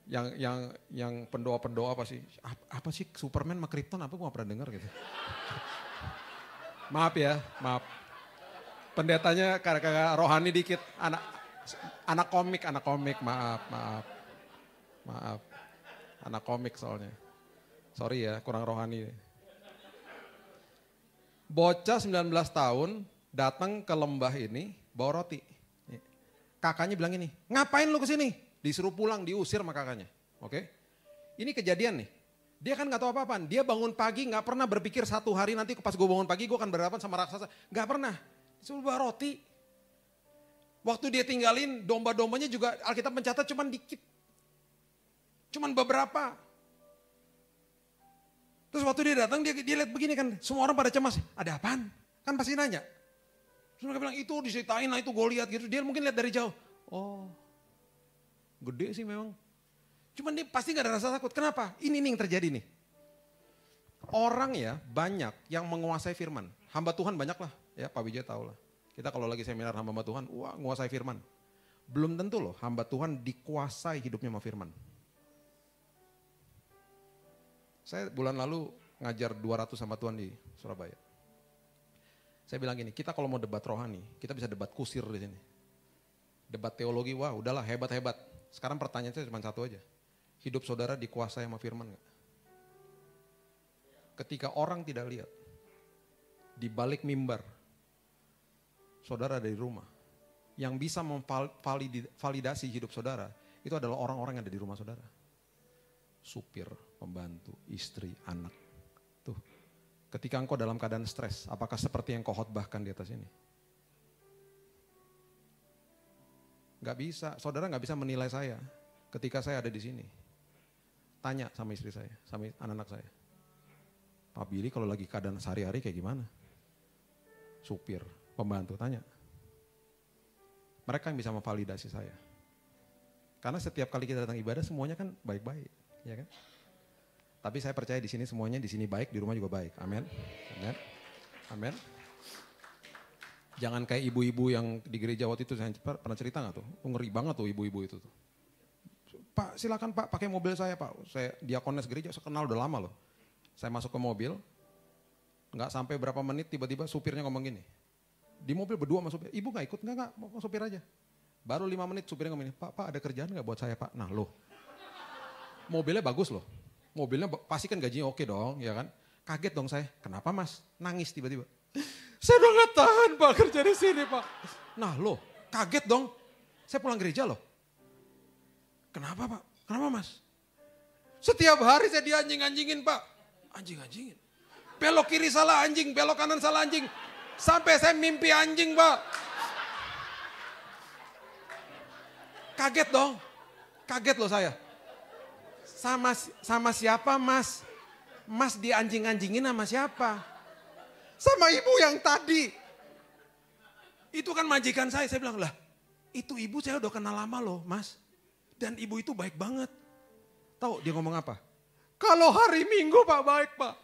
Yang pendoa-pendoa apa sih? Apa sih Superman sama Krypton? Apa gue gak pernah dengar gitu. Maaf ya, maaf. Pendetanya kakak rohani dikit. Anak komik, maaf. Anak komik soalnya. Sorry ya, kurang rohani. Bocah 19 tahun datang ke lembah ini bawa roti. Kakaknya bilang ini, ngapain lu kesini? Disuruh pulang, diusir sama kakaknya. Oke? Ini kejadian nih. Dia kan gak tahu apa-apaan. Dia bangun pagi gak pernah berpikir satu hari nanti pas gue bangun pagi gue akan berhadapan sama raksasa. Gak pernah. Disuruh bawa roti. Waktu dia tinggalin domba-dombanya juga Alkitab mencatat cuman dikit. Cuman beberapa. Terus waktu dia datang dia lihat begini kan. Semua orang pada cemas. Ada apaan? Kan pasti nanya. Terus mereka bilang itu diceritain lah itu gue lihat gitu. Dia mungkin lihat dari jauh. Oh. Gede sih memang. Cuman dia pasti gak ada rasa takut. Kenapa? Ini nih yang terjadi nih. Orang ya banyak yang menguasai firman. Hamba Tuhan banyak lah. Ya Pak Wijaya tahu lah. Kita kalau lagi seminar hamba Tuhan, wah menguasai firman. Belum tentu loh hamba Tuhan dikuasai hidupnya sama firman. Saya bulan lalu ngajar 200 hamba Tuhan di Surabaya. Saya bilang gini, kita kalau mau debat rohani, kita bisa debat kusir di sini. Debat teologi, wah udahlah hebat-hebat. Sekarang pertanyaan saya cuma satu aja. Hidup saudara dikuasai sama firman gak? Ketika orang tidak lihat, di balik mimbar, saudara ada di rumah. Yang bisa memvalidasi hidup saudara, itu adalah orang-orang yang ada di rumah saudara. Supir, pembantu, istri, anak. Tuh, ketika engkau dalam keadaan stres, apakah seperti yang kau khotbahkan di atas ini? Gak bisa, saudara gak bisa menilai saya ketika saya ada di sini. Tanya sama istri saya, sama anak-anak saya. Pak Billy kalau lagi keadaan sehari-hari kayak gimana? Supir, pembantu, tanya. Mereka yang bisa memvalidasi saya. Karena setiap kali kita datang ibadah semuanya kan baik-baik, ya kan? Tapi saya percaya di sini semuanya di sini baik, di rumah juga baik. Amin. Amin. Amin. Jangan kayak ibu-ibu yang di gereja waktu itu, saya pernah cerita gak tuh? Ngeri banget tuh ibu-ibu itu tuh. Pak silakan Pak pakai mobil saya Pak. Saya diakones gereja, saya kenal udah lama loh. Saya masuk ke mobil, gak sampai berapa menit tiba-tiba supirnya ngomong gini. Di mobil berdua sama supir, ibu gak ikut? Enggak, mau supir aja. Baru 5 menit supirnya ngomong gini, Pak ada kerjaan gak buat saya Pak? Nah loh, mobilnya bagus loh. Mobilnya pasti kan gajinya oke dong, ya kan? Kaget dong saya, kenapa Mas? Nangis tiba-tiba. Saya udah gak tahan Pak kerja di sini Pak. Nah loh, kaget dong. Saya pulang gereja loh. Kenapa Pak? Kenapa Mas? Setiap hari saya dianjing-anjingin Pak. Anjing-anjingin. Belok kiri salah anjing, belok kanan salah anjing. Sampai saya mimpi anjing Pak. Kaget dong. Kaget loh saya. Sama siapa Mas? Mas dianjing-anjingin sama siapa? Sama ibu yang tadi. Itu kan majikan saya bilang lah. Itu ibu saya udah kenal lama loh Mas. Dan ibu itu baik banget. Tahu dia ngomong apa? Kalau hari Minggu Pak baik Pak.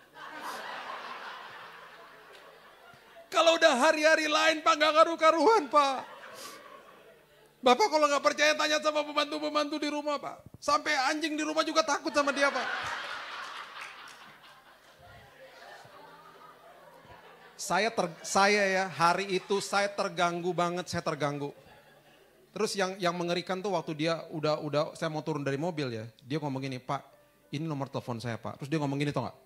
Kalau udah hari-hari lain Pak gak karu-karuan Pak. Bapak kalau nggak percaya tanya sama pembantu-pembantu di rumah Pak. Sampai anjing di rumah juga takut sama dia Pak. Saya ya hari itu saya terganggu banget, saya terganggu. Terus yang mengerikan tuh waktu dia udah saya mau turun dari mobil ya. Dia ngomong gini, Pak ini nomor telepon saya Pak. Terus dia ngomong gini tau gak?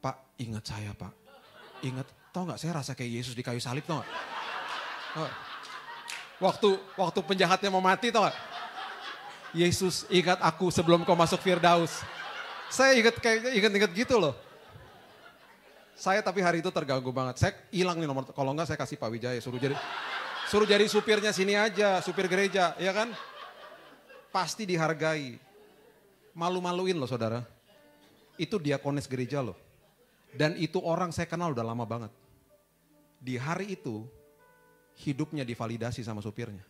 Pak ingat saya Pak. Ingat, tau gak saya rasa kayak Yesus di kayu salib tau gak? Waktu penjahatnya mau mati tau gak? Yesus ingat aku sebelum kau masuk Firdaus. Saya ingat gitu loh. Saya tapi hari itu terganggu banget. Saya hilang nih nomor, kalau enggak saya kasih Pak Wijaya suruh jadi supirnya sini aja, supir gereja, ya kan? Pasti dihargai. Malu-maluin loh saudara. Itu diakonis gereja loh. Dan itu orang saya kenal udah lama banget. Di hari itu hidupnya divalidasi sama supirnya.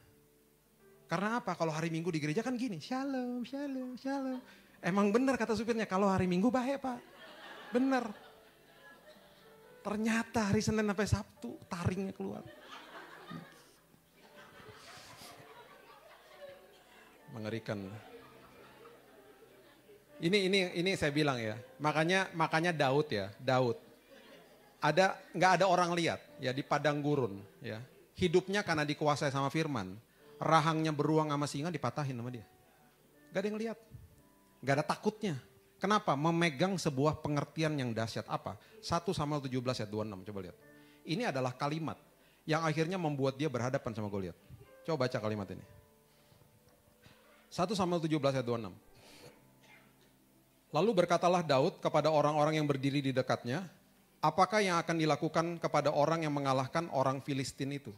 Karena apa? Kalau hari Minggu di gereja kan gini, shalom, shalom, shalom. Emang benar kata supirnya, kalau hari Minggu baik Pak. Benar. Ternyata hari Senin sampai Sabtu taringnya keluar. Mengerikan. Ini saya bilang ya. Makanya Daud ya, Daud. Nggak ada orang lihat ya di padang gurun ya. Hidupnya karena dikuasai sama firman. Rahangnya beruang sama singa dipatahin sama dia. Gak ada yang lihat. Gak ada takutnya. Kenapa? Memegang sebuah pengertian yang dahsyat apa? 1 Samuel 17 ayat 26, coba lihat. Ini adalah kalimat yang akhirnya membuat dia berhadapan sama Goliat. Coba baca kalimat ini. 1 Samuel 17 ayat 26. Lalu berkatalah Daud kepada orang-orang yang berdiri di dekatnya, apakah yang akan dilakukan kepada orang yang mengalahkan orang Filistin itu?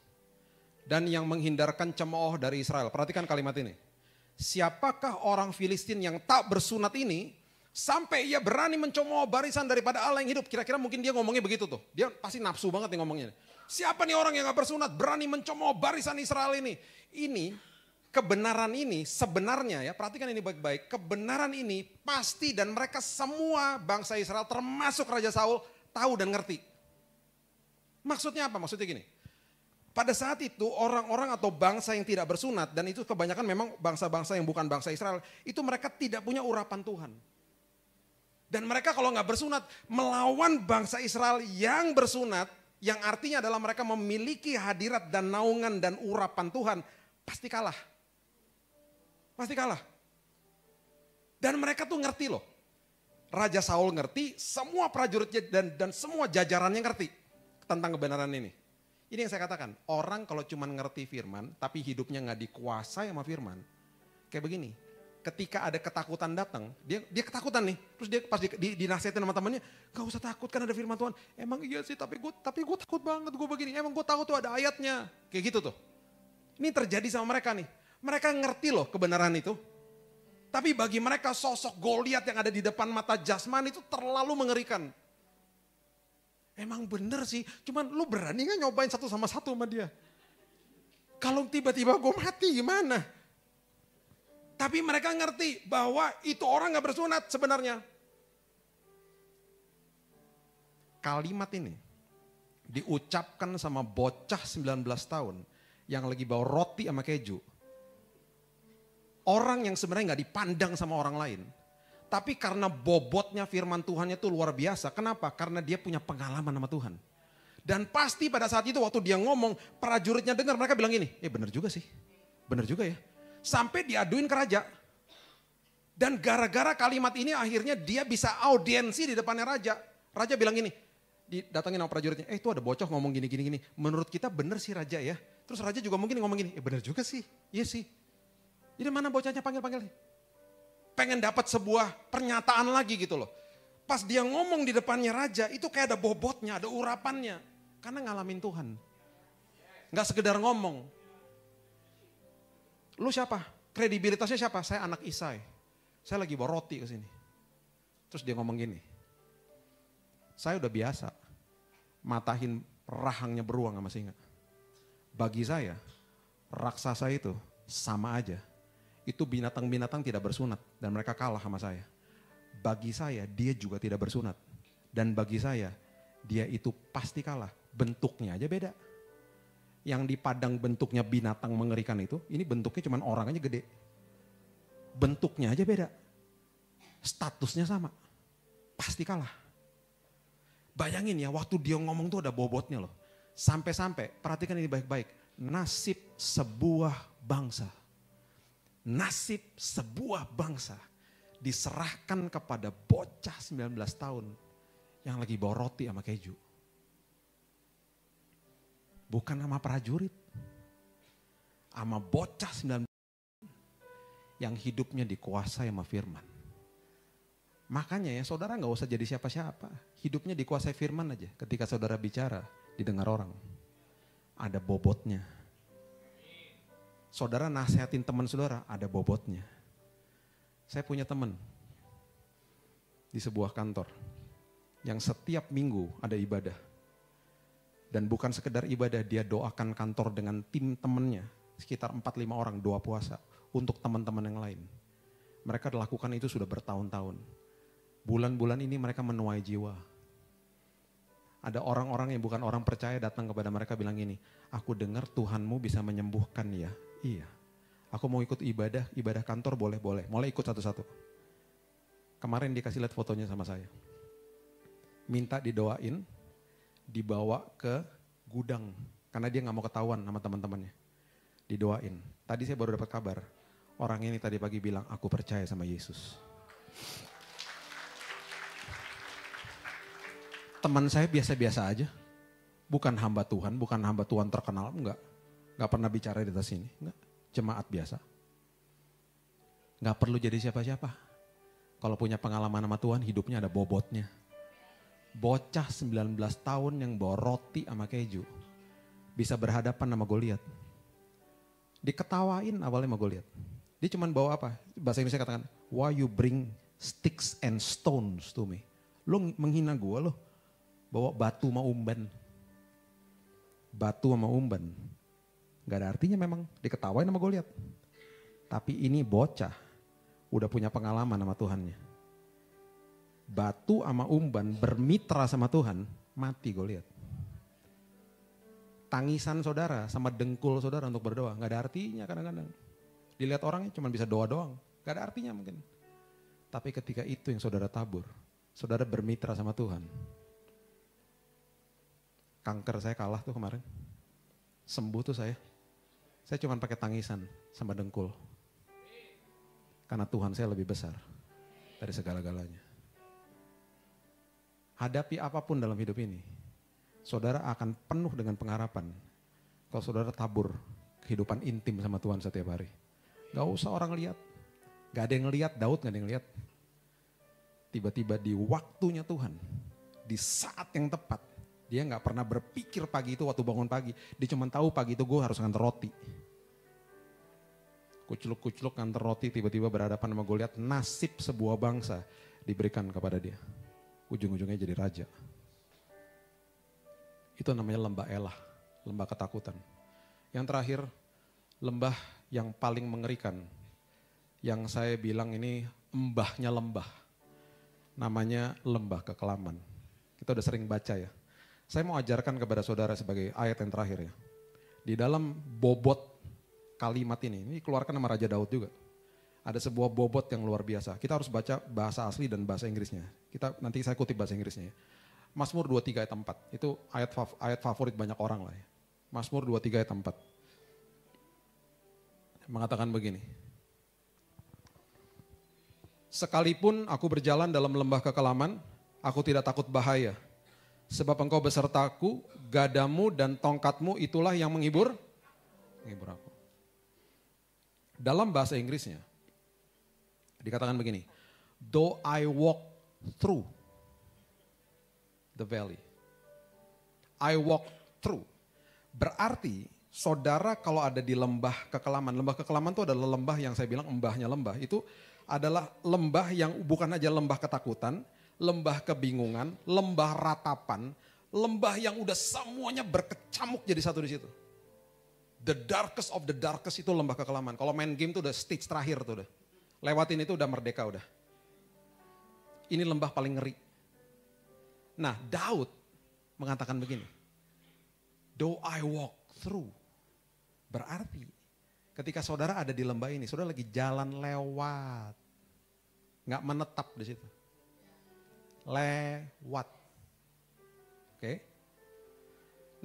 Dan yang menghindarkan cemooh dari Israel. Perhatikan kalimat ini. Siapakah orang Filistin yang tak bersunat ini sampai ia berani mencemooh barisan daripada Allah yang hidup? Kira-kira mungkin dia ngomongnya begitu tuh. Dia pasti nafsu banget nih ngomongnya. Siapa nih orang yang gak bersunat berani mencemooh barisan Israel ini? Ini kebenaran ini sebenarnya ya, perhatikan ini baik-baik. Kebenaran ini pasti dan mereka semua bangsa Israel termasuk Raja Saul tahu dan ngerti. Maksudnya apa? Maksudnya gini. Pada saat itu orang-orang atau bangsa yang tidak bersunat, dan itu kebanyakan memang bangsa-bangsa yang bukan bangsa Israel, itu mereka tidak punya urapan Tuhan. Dan mereka kalau nggak bersunat, melawan bangsa Israel yang bersunat, yang artinya adalah mereka memiliki hadirat dan naungan dan urapan Tuhan, pasti kalah. Pasti kalah. Dan mereka tuh ngerti loh. Raja Saul ngerti, semua prajuritnya dan semua jajarannya ngerti tentang kebenaran ini. Ini yang saya katakan, orang kalau cuma ngerti firman, tapi hidupnya nggak dikuasai sama firman, kayak begini. Ketika ada ketakutan datang, dia ketakutan nih. Terus dia pas dinasihatin sama temannya, gak usah takut kan ada firman Tuhan. Emang iya sih, tapi gue takut banget gue begini. Emang gue tahu tuh ada ayatnya. Kayak gitu tuh. Ini terjadi sama mereka nih. Mereka ngerti loh kebenaran itu. Tapi bagi mereka sosok Goliat yang ada di depan mata jasmani itu terlalu mengerikan. Emang bener sih, cuman lu berani gak nyobain satu sama dia? Kalau tiba-tiba gue mati gimana? Tapi mereka ngerti bahwa itu orang gak bersunat sebenarnya. Kalimat ini diucapkan sama bocah 19 tahun yang lagi bawa roti sama keju. Orang yang sebenarnya gak dipandang sama orang lain. Tapi karena bobotnya firman Tuhannya itu luar biasa. Kenapa? Karena dia punya pengalaman sama Tuhan. Dan pasti pada saat itu waktu dia ngomong, prajuritnya dengar, mereka bilang gini, bener juga sih, bener juga ya. Sampai diaduin ke raja. Dan gara-gara kalimat ini akhirnya dia bisa audiensi di depannya raja. Raja bilang gini, didatangin sama prajuritnya, itu ada bocah ngomong gini. Menurut kita bener sih raja ya. Terus raja juga mungkin ngomong gini, bener juga sih, iya sih. Jadi mana bocahnya panggil. Pengen dapat sebuah pernyataan lagi gitu loh. Pas dia ngomong di depannya raja, itu kayak ada bobotnya, ada urapannya. Karena ngalamin Tuhan. Gak sekedar ngomong. Lu siapa? Kredibilitasnya siapa? Saya anak Isai. Saya lagi bawa roti ke sini. Terus dia ngomong gini. Saya udah biasa matahin rahangnya beruang sama singa. Bagi saya, raksasa itu sama aja. Itu binatang-binatang tidak bersunat dan mereka kalah sama saya. Bagi saya dia juga tidak bersunat. Dan bagi saya dia itu pasti kalah. Bentuknya aja beda. Yang di padang bentuknya binatang mengerikan itu, ini bentuknya cuma orang aja gede. Bentuknya aja beda. Statusnya sama. Pasti kalah. Bayangin ya, waktu dia ngomong tuh ada bobotnya loh. Sampai-sampai, perhatikan ini baik-baik. Nasib sebuah bangsa. Nasib sebuah bangsa diserahkan kepada bocah 19 tahun yang lagi bawa roti sama keju. Bukan sama prajurit. Sama bocah 19 yang hidupnya dikuasai sama firman. Makanya ya saudara gak usah jadi siapa-siapa. Hidupnya dikuasai firman aja. Ketika saudara bicara, didengar orang. Ada bobotnya. Saudara nasihatin teman saudara, ada bobotnya. Saya punya teman di sebuah kantor yang setiap minggu ada ibadah. Dan bukan sekedar ibadah, dia doakan kantor dengan tim temannya. Sekitar 4-5 orang doa puasa untuk teman-teman yang lain. Mereka lakukan itu sudah bertahun-tahun. Bulan-bulan ini mereka menuai jiwa. Ada orang-orang yang bukan orang percaya datang kepada mereka bilang gini, aku dengar Tuhanmu bisa menyembuhkan ya. Iya, aku mau ikut ibadah kantor boleh. Mulai ikut satu-satu. Kemarin dikasih lihat fotonya sama saya. Minta didoain, dibawa ke gudang. Karena dia gak mau ketahuan sama teman-temannya. Didoain. Tadi saya baru dapat kabar. Orang ini tadi pagi bilang, aku percaya sama Yesus. Teman saya biasa-biasa aja. Bukan hamba Tuhan terkenal, enggak. Enggak pernah bicara di atas sini, enggak. Jemaat biasa. Enggak perlu jadi siapa-siapa. Kalau punya pengalaman sama Tuhan, hidupnya ada bobotnya. Bocah 19 tahun yang bawa roti sama keju. Bisa berhadapan sama Goliat. Diketawain awalnya sama Goliat. Dia cuma bawa apa? Bahasa Indonesia katakan, why you bring sticks and stones to me? Lo menghina gue lo. Bawa batu sama umban. Batu sama umban. Gak ada artinya memang, diketawain sama Goliat. Tapi ini bocah, udah punya pengalaman sama Tuhannya. Batu sama umban bermitra sama Tuhan, mati Goliat. Tangisan saudara sama dengkul saudara untuk berdoa, gak ada artinya kadang-kadang. Dilihat orangnya cuma bisa doa doang, gak ada artinya mungkin. Tapi ketika itu yang saudara tabur, saudara bermitra sama Tuhan. Kanker saya kalah tuh kemarin. Sembuh tuh saya. Saya cuma pakai tangisan sama dengkul. Karena Tuhan saya lebih besar dari segala-galanya. Hadapi apapun dalam hidup ini, saudara akan penuh dengan pengharapan. Kalau saudara tabur kehidupan intim sama Tuhan setiap hari. Gak usah orang lihat. Gak ada yang lihat, Daud gak ada yang lihat. Tiba-tiba di waktunya Tuhan, di saat yang tepat, dia gak pernah berpikir pagi itu waktu bangun pagi. Dia cuma tahu pagi itu gue harus nganter roti. Kucluk-kucluk nganter roti, tiba-tiba berhadapan sama Goliat. Nasib sebuah bangsa diberikan kepada dia. Ujung-ujungnya jadi raja. Itu namanya lembah Elah, lembah ketakutan. Yang terakhir, lembah yang paling mengerikan. Yang saya bilang ini embahnya lembah. Namanya lembah kekelaman. Kita udah sering baca ya. Saya mau ajarkan kepada saudara sebagai ayat yang terakhir ya. Di dalam bobot kalimat ini keluarkan nama Raja Daud juga. Ada sebuah bobot yang luar biasa. Kita harus baca bahasa asli dan bahasa Inggrisnya. Nanti saya kutip bahasa Inggrisnya ya. Mazmur 23 ayat 4. Itu ayat favorit banyak orang lah ya. Mazmur 23 ayat 4. Mengatakan begini. Sekalipun aku berjalan dalam lembah kekelaman, aku tidak takut bahaya. Sebab engkau besertaku, gadamu dan tongkatmu itulah yang menghibur aku. Dalam bahasa Inggrisnya, dikatakan begini, though I walk through the valley, I walk through. Berarti saudara kalau ada di lembah kekelaman itu adalah lembah yang saya bilang embahnya lembah. Itu adalah lembah yang bukan aja lembah ketakutan, lembah kebingungan, lembah ratapan, lembah yang udah semuanya berkecamuk jadi satu di situ. The darkest of the darkest itu lembah kekelaman. Kalau main game tuh udah stage terakhir tuh udah. Lewatin itu udah merdeka udah. Ini lembah paling ngeri. Nah, Daud mengatakan begini. Though I walk through. Berarti ketika saudara ada di lembah ini, saudara lagi jalan lewat. Nggak menetap di situ. Lewat. Oke.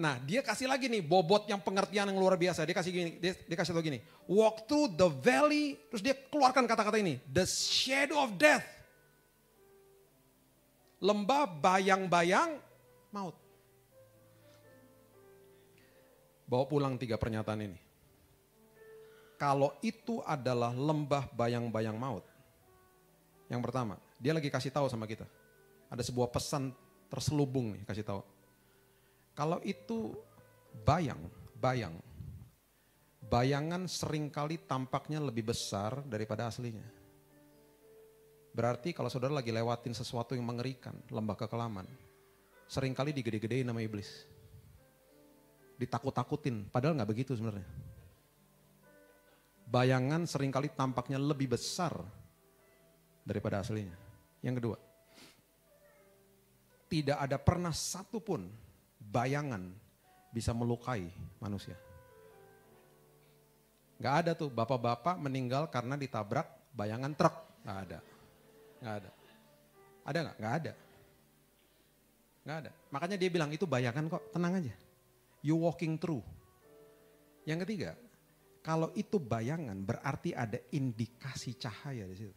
Nah, dia kasih lagi nih bobot yang pengertian yang luar biasa. Dia kasih gini, dia kasih tau gini. Walk through the valley, terus dia keluarkan kata-kata ini. The shadow of death. Lembah bayang-bayang maut. Bawa pulang 3 pernyataan ini. Kalau itu adalah lembah bayang-bayang maut. Yang pertama, dia lagi kasih tahu sama kita. Ada sebuah pesan terselubung nih kasih tahu. Kalau itu bayangan seringkali tampaknya lebih besar daripada aslinya. Berarti kalau saudara lagi lewatin sesuatu yang mengerikan, lembah kekelaman, seringkali digede-gedein nama iblis. Ditakut-takutin, padahal nggak begitu sebenarnya. Bayangan seringkali tampaknya lebih besar daripada aslinya. Yang kedua, tidak ada pernah satupun bayangan bisa melukai manusia. Gak ada tuh bapak-bapak meninggal karena ditabrak bayangan truk. Gak ada. Gak ada. Ada gak? Gak ada. Gak ada. Makanya dia bilang itu bayangan kok, tenang aja. You walking through. Yang ketiga, kalau itu bayangan berarti ada indikasi cahaya di situ.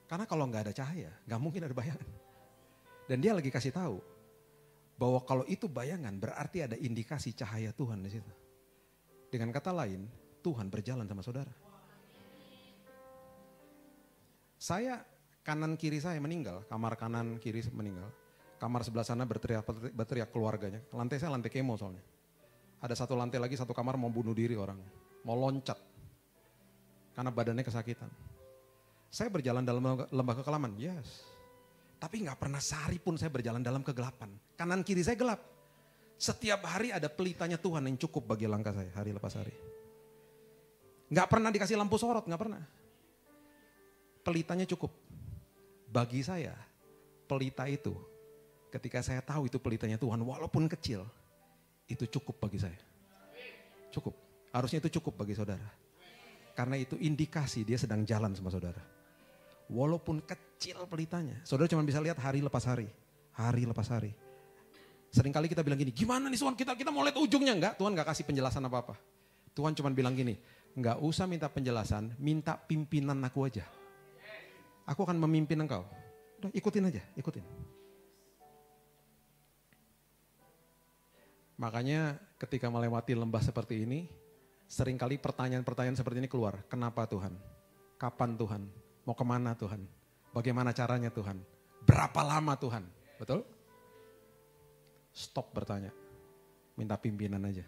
Karena kalau nggak ada cahaya, nggak mungkin ada bayangan. Dan dia lagi kasih tahu bahwa kalau itu bayangan berarti ada indikasi cahaya Tuhan di situ. Dengan kata lain, Tuhan berjalan sama saudara. Saya kanan kiri saya meninggal, kamar kanan kiri meninggal. Kamar sebelah sana berteriak keluarganya. Lantai saya lantai kemo soalnya. Ada satu lantai lagi, satu kamar mau bunuh diri orang. Mau loncat. Karena badannya kesakitan. Saya berjalan dalam lembah kekelaman, yes. Tapi gak pernah sehari pun saya berjalan dalam kegelapan. Kanan kiri saya gelap. Setiap hari ada pelitanya Tuhan yang cukup bagi langkah saya, hari lepas hari. Gak pernah dikasih lampu sorot, gak pernah. Pelitanya cukup. Bagi saya, pelita itu, ketika saya tahu itu pelitanya Tuhan, walaupun kecil, itu cukup bagi saya. Cukup. Harusnya itu cukup bagi saudara. Karena itu indikasi dia sedang jalan sama saudara. Walaupun kecil pelitanya. Saudara cuma bisa lihat hari lepas hari. Hari lepas hari. Seringkali kita bilang gini, gimana nih Tuhan kita mau lihat ujungnya. Enggak, Tuhan gak kasih penjelasan apa-apa. Tuhan cuma bilang gini, gak usah minta penjelasan, minta pimpinan aku aja. Aku akan memimpin engkau. Udah ikutin aja, ikutin. Makanya ketika melewati lembah seperti ini, seringkali pertanyaan-pertanyaan seperti ini keluar. Kenapa Tuhan? Kapan Tuhan? Mau kemana Tuhan? Bagaimana caranya Tuhan? Berapa lama Tuhan? Betul? Stop bertanya. Minta pimpinan aja.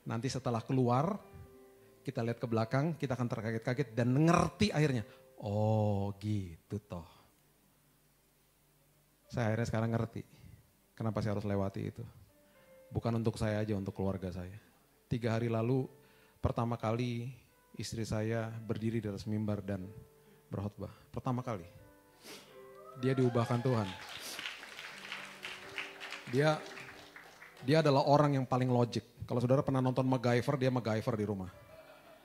Nanti setelah keluar, kita lihat ke belakang, kita akan terkaget-kaget dan ngerti akhirnya. Oh gitu toh. Saya akhirnya sekarang ngerti. Kenapa saya harus lewati itu. Bukan untuk saya aja, untuk keluarga saya. 3 hari lalu, pertama kali istri saya berdiri di atas mimbar dan berkhotbah. Pertama kali. Dia diubahkan Tuhan. Dia adalah orang yang paling logik. Kalau saudara pernah nonton MacGyver, dia MacGyver di rumah.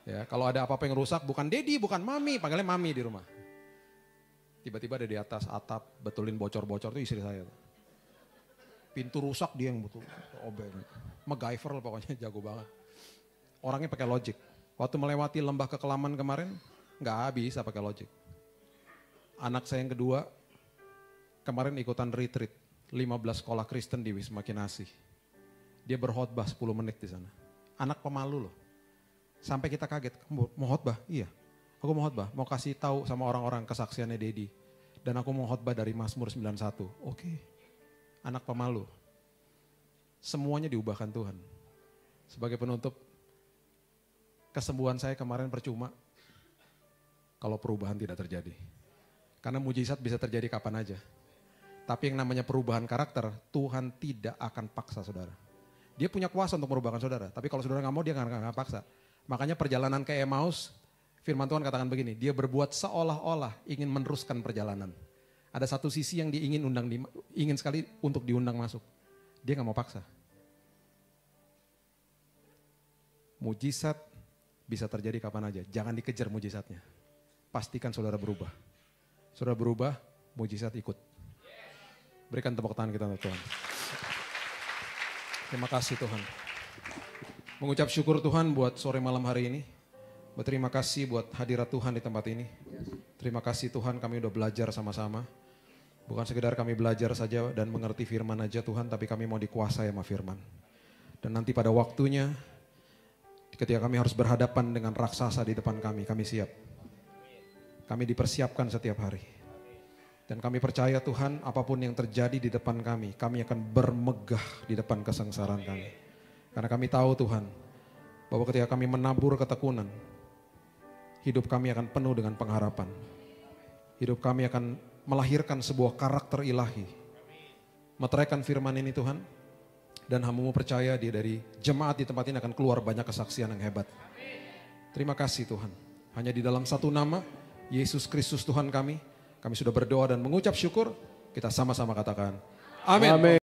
Ya, kalau ada apa-apa yang rusak, bukan Dedi, bukan Mami, panggilnya Mami di rumah. Tiba-tiba ada di atas atap, betulin bocor-bocor, itu istri saya. Pintu rusak dia yang betul. Obeng. MacGyver lah pokoknya, jago banget. Orangnya pakai logik. Waktu melewati lembah kekelaman kemarin, nggak bisa pakai logik. Anak saya yang kedua, kemarin ikutan retreat, 15 sekolah Kristen di Wisma Kinasih. Dia berkhotbah 10 menit di sana. Anak pemalu loh. Sampai kita kaget, mau khotbah? Iya, aku mau khotbah, mau kasih tahu sama orang-orang kesaksiannya Dedi. Dan aku mau khotbah dari Mazmur 91. Oke, anak pemalu. Semuanya diubahkan Tuhan. Sebagai penutup, kesembuhan saya kemarin percuma kalau perubahan tidak terjadi. Karena mujizat bisa terjadi kapan aja. Tapi yang namanya perubahan karakter, Tuhan tidak akan paksa saudara. Dia punya kuasa untuk merubahkan saudara. Tapi kalau saudara gak mau, dia gak akan paksa. Makanya perjalanan ke Emmaus, firman Tuhan katakan begini, dia berbuat seolah-olah ingin meneruskan perjalanan. Ada satu sisi yang dia ingin sekali untuk diundang masuk. Dia gak mau paksa. Mujizat bisa terjadi kapan aja. Jangan dikejar mujizatnya. Pastikan saudara berubah. Saudara berubah, mujizat ikut. Berikan tepuk tangan kita untuk Tuhan. Terima kasih Tuhan. Mengucap syukur Tuhan buat sore malam hari ini. Berterima kasih buat hadirat Tuhan di tempat ini. Terima kasih Tuhan, kami udah belajar sama-sama. Bukan sekedar kami belajar saja dan mengerti firman aja Tuhan, tapi kami mau dikuasai sama firman. Dan nanti pada waktunya, ketika kami harus berhadapan dengan raksasa di depan kami siap. Kami dipersiapkan setiap hari. Dan kami percaya Tuhan, apapun yang terjadi di depan kami akan bermegah di depan kesengsaraan kami. Karena kami tahu Tuhan, bahwa ketika kami menabur ketekunan, hidup kami akan penuh dengan pengharapan. Hidup kami akan melahirkan sebuah karakter ilahi. Meteraikan firman ini Tuhan, dan hamba-Mu percaya dari jemaat di tempat ini akan keluar banyak kesaksian yang hebat. Terima kasih Tuhan. Hanya di dalam satu nama, Yesus Kristus Tuhan kami sudah berdoa dan mengucap syukur. Kita sama-sama katakan, amin.